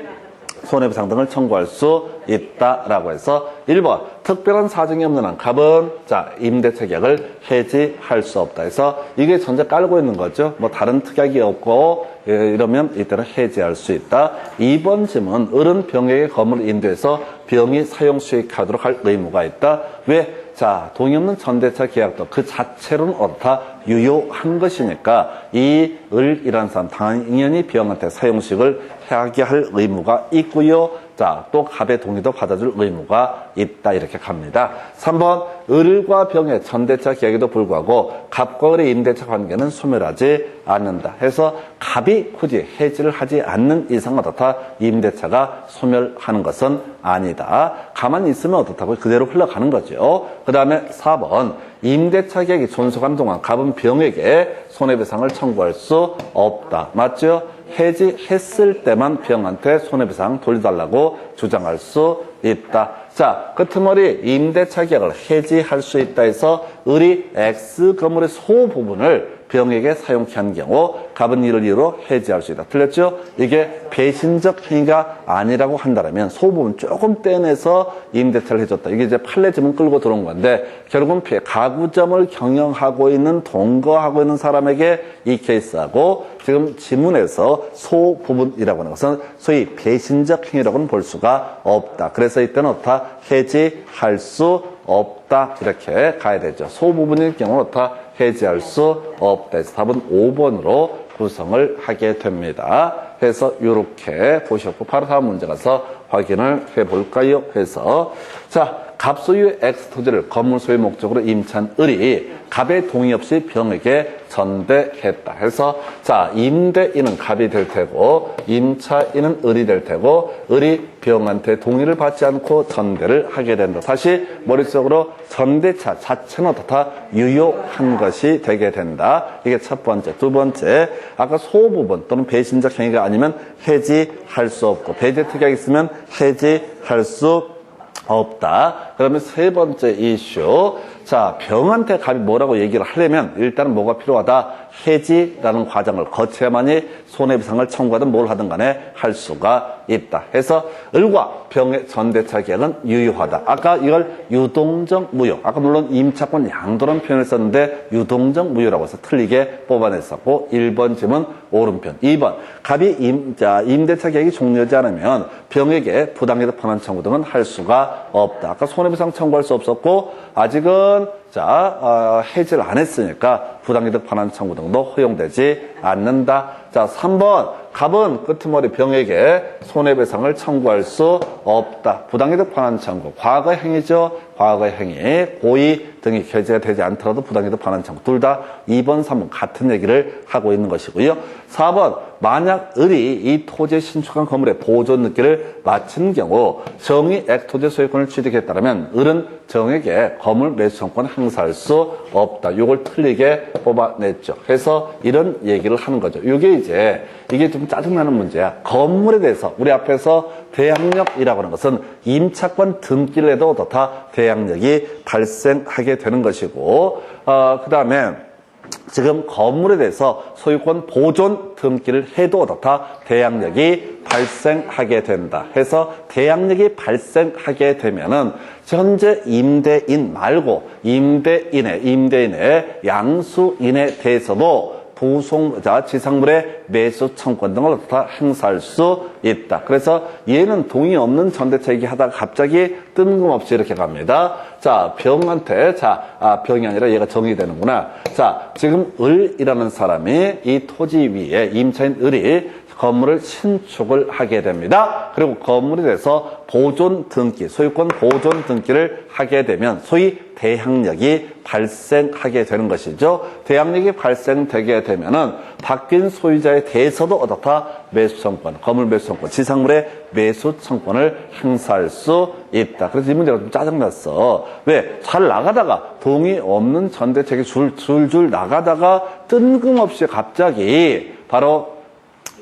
손해배상 등을 청구할 수 있다라고 해서 1번 특별한 사정이 없는 한 갑은 자 임대차 계약을 해지할 수 없다 해서 이게 전제 깔고 있는 거죠. 뭐 다른 특약이 없고 이러면 이때는 해지할 수 있다. 2번 질문 을은 병에게 건물을 인도해서 병이 사용 수익하도록 할 의무가 있다. 왜? 자, 동의 없는 전대차 계약도 그 자체로는 어떻다? 유효한 것이니까 이 을이라는 사람 당연히 병한테 사용식을 하게 할 의무가 있고요. 자, 또 갑의 동의도 받아줄 의무가 있다. 이렇게 갑니다. 3번 을과 병의 전대차 계약에도 불구하고 갑과 을의 임대차 관계는 소멸하지 않는다. 해서 갑이 굳이 해지를 하지 않는 이상 어떻다? 임대차가 소멸하는 것은 아니다. 가만히 있으면 어떻다고? 그대로 흘러가는 거죠. 그 다음에 4번 임대차 계약이 존속하는 동안 갑은 병에게 손해배상을 청구할 수 없다. 맞죠? 해지했을 때만 병한테 손해배상 돌려달라고 주장할 수 있다. 자, 끄트머리 임대차 계약을 해지할 수 있다 해서 을이 X 건물의 소 부분을 병에게 사용케 한 경우 갑은 이를 이유로 해지할 수 있다. 틀렸죠? 이게 배신적 행위가 아니라고 한다면 소 부분 조금 떼내서 임대차를 해줬다. 이게 이제 판례 지문 끌고 들어온 건데 결국은 가구점을 경영하고 있는 동거하고 있는 사람에게 이 케이스하고 지금 지문에서 소 부분이라고 하는 것은 소위 배신적 행위라고는 볼 수가 없다. 그래서 이때는 어떻다? 해지할 수 없다. 이렇게 가야 되죠. 소 부분일 경우는 어떻다? 해지할 수 없다. 그래서 답은 5번으로 구성을 하게 됩니다. 그래서 이렇게 보셨고 바로 다음 문제 가서 확인을 해볼까요? 해서 자, 갑 소유의 X 토지를 건물 소유 목적으로 임차한 을이 갑의 동의 없이 병에게 전대했다. 해서 자, 임대인은 갑이 될 테고 임차인은 을이 될 테고 을이 병한테 동의를 받지 않고 전대를 하게 된다. 다시 머릿속으로 전대차 자체는 어떻다? 유효한 것이 되게 된다. 이게 첫 번째. 두 번째, 아까 소부분 또는 배신적 행위가 아니면 해지할 수 없고 배제 특약이 있으면 해지할 수 없다. 그러면 세 번째 이슈. 자, 병한테 갑이 뭐라고 얘기를 하려면 일단은 뭐가 필요하다? 해지라는 과정을 거쳐야만이 손해배상을 청구하든 뭘 하든 간에 할 수가 있다. 해서 을과 병의 전대차 계약은 유효하다. 아까 이걸 유동적 무효. 아까 물론 임차권 양도라는 표현을 썼는데 유동적 무효라고 해서 틀리게 뽑아냈었고 1번 질문 오른편. 2번 갑이 임대차 계약이 종료하지 않으면 병에게 부당이득 반환 청구 등은 할 수가 없다. 아까 손해배상 청구할 수 없었고 아직은 해지를 안 했으니까 부당이득 반환 청구 등도 허용되지 않는다. 자, 3번 갑은 끄트머리 병에게 손해배상을 청구할 수 없다. 부당이득 반환 청구. 과거 행위죠. 과거 행위. 고의 등이 게재가 되지 않더라도 부당이득 반환 청구. 둘 다 2번, 3번 같은 얘기를 하고 있는 것이고요. 4번 만약 을이 이 토지에 신축한 건물의 보존 느끼를 마친 경우 정의 액토지 소유권을 취득했다면 을은 정에게 건물 매수청권 행사할 수 없다. 이걸 틀리게 뽑아냈죠. 그래서 이런 얘기를 하는 거죠. 이게 좀 짜증나는 문제야. 건물에 대해서 우리 앞에서 대항력이라고 하는 것은 임차권 등기를 해도 어떻다? 대항력이 발생하게 되는 것이고 그 다음에 지금 건물에 대해서 소유권 보존 등기를 해도 어떻다? 대항력이 발생하게 된다. 해서 대항력이 발생하게 되면은 현재 임대인 말고 임대인의 양수인에 대해서도 부속자 지상물의 매수 청구권 등을 어떻다 행사할 수 있다. 그래서 얘는 동의 없는 전대차 얘기하다가 갑자기 뜬금없이 이렇게 갑니다. 자, 병한테 병이 아니라 얘가 정의되는구나. 자, 지금 을이라는 사람이 이 토지 위에 임차인 을이 건물을 신축을 하게 됩니다. 그리고 건물에 대해서 보존 등기, 소유권 보존 등기를 하게 되면 소위 대항력이 발생하게 되는 것이죠. 대항력이 발생되게 되면은 바뀐 소유자에 대해서도 어떻다? 매수청권, 건물 매수청권, 지상물의 매수청권을 행사할 수 있다. 그래서 이 문제가 좀 짜증났어. 왜? 잘 나가다가 동의 없는 전대책이 줄줄 나가다가 뜬금없이 갑자기 바로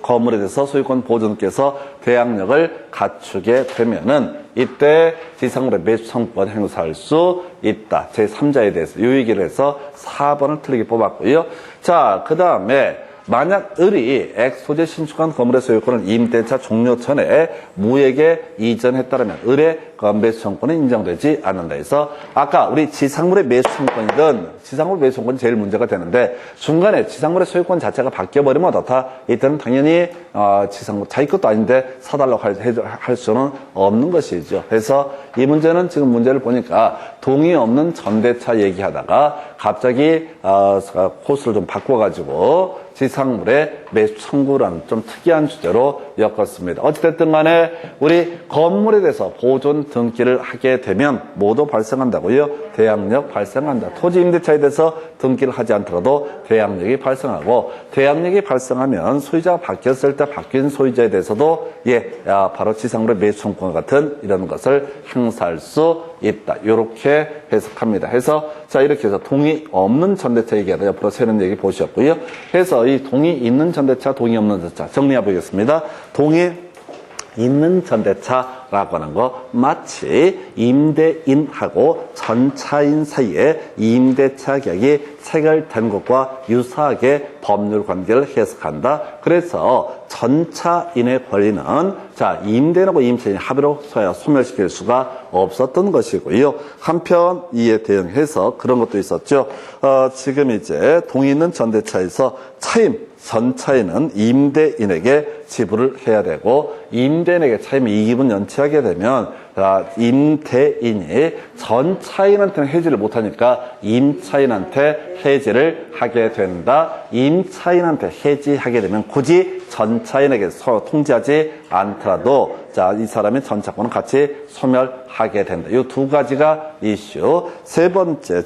건물에 대해서 소유권 보존께서 대항력을 갖추게 되면은 이때 지상물의 매수청권 행사할 수 있다. 제3자에 대해서 이 얘기를 해서 4번을 틀리게 뽑았고요. 자, 그 다음에 만약 을이 X소재 신축한 건물의 소유권을 임대차 종료 전에 무에게 이전했다면 을의 매수청권은 인정되지 않는다 해서 아까 우리 지상물의 매수청권이든 지상물 매수청권이 제일 문제가 되는데 중간에 지상물의 소유권 자체가 바뀌어버리면 어떻다? 이때는 당연히 지상물 자기 것도 아닌데 사달라고 할 수는 없는 것이죠. 그래서 이 문제는 지금 문제를 보니까 동의 없는 전대차 얘기하다가 갑자기 코스를 좀 바꿔가지고 지상물의 매수 청구라는 좀 특이한 주제로 엮었습니다. 어찌됐든 간에 우리 건물에 대해서 보존 등기를 하게 되면 모두 발생한다고요. 대항력 발생한다. 토지 임대차에 대해서 등기를 하지 않더라도 대항력이 발생하고 대항력이 발생하면 소유자가 바뀌었을 때 바뀐 소유자에 대해서도 바로 지상물의 매수 청구 같은 이런 것을 행사할 수 있다. 이렇게 해석합니다. 해서 자 이렇게 해서 동의 없는 전대차 얘기하다 옆으로 새는 얘기 보셨고요. 해서 이 동의 있는 전대차, 동의 없는 전대차 정리해 보겠습니다. 동의 있는 전대차라고 하는 거 마치 임대인하고 전차인 사이에 임대차 계약이 체결된 것과 유사하게 법률 관계를 해석한다. 그래서 전차인의 권리는 임대인하고 임차인이 합의로 소멸시킬 수가 없었던 것이고요. 한편 이에 대응해서 그런 것도 있었죠. 지금 이제 동의 있는 전대차에서 전차인은 임대인에게 지불을 해야 되고 임대인에게 차임 이익은 연체하게 되면 임대인이 전차인한테는 해지를 못하니까 임차인한테 해지를 하게 된다. 임차인한테 해지하게 되면 굳이 전차인에게 통지하지 않더라도 이 사람의 전차권은 같이 소멸하게 된다. 이 두 가지가 이슈.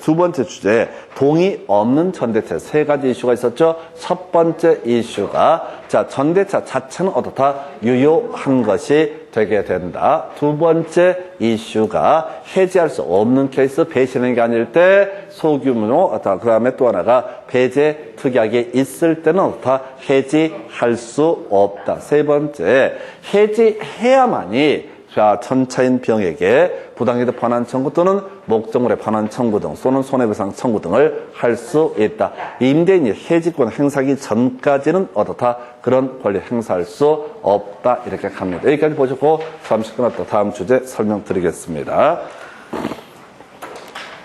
두 번째 주제 동의 없는 전대차 세 가지 이슈가 있었죠. 첫 번째 이슈가 전대차 자체는 어떻다? 유효한 것이 되게 된다. 두 번째 이슈가 해지할 수 없는 케이스, 배신행위가 아닐 때 소규모로 그 다음에 또 하나가 배제 특약이 있을 때는 어떻다? 해지할 수 없다. 세 번째, 해지해야만이 전차인 병에게 부당이득 반환 청구 또는 목적물의 반환 청구 등 또는 손해배상 청구 등을 할 수 있다. 임대인이 해지권 행사하기 전까지는 어떻다? 그런 권리 행사할 수 없다. 이렇게 갑니다. 여기까지 보셨고 잠시 끝났다 다음 주제 설명드리겠습니다.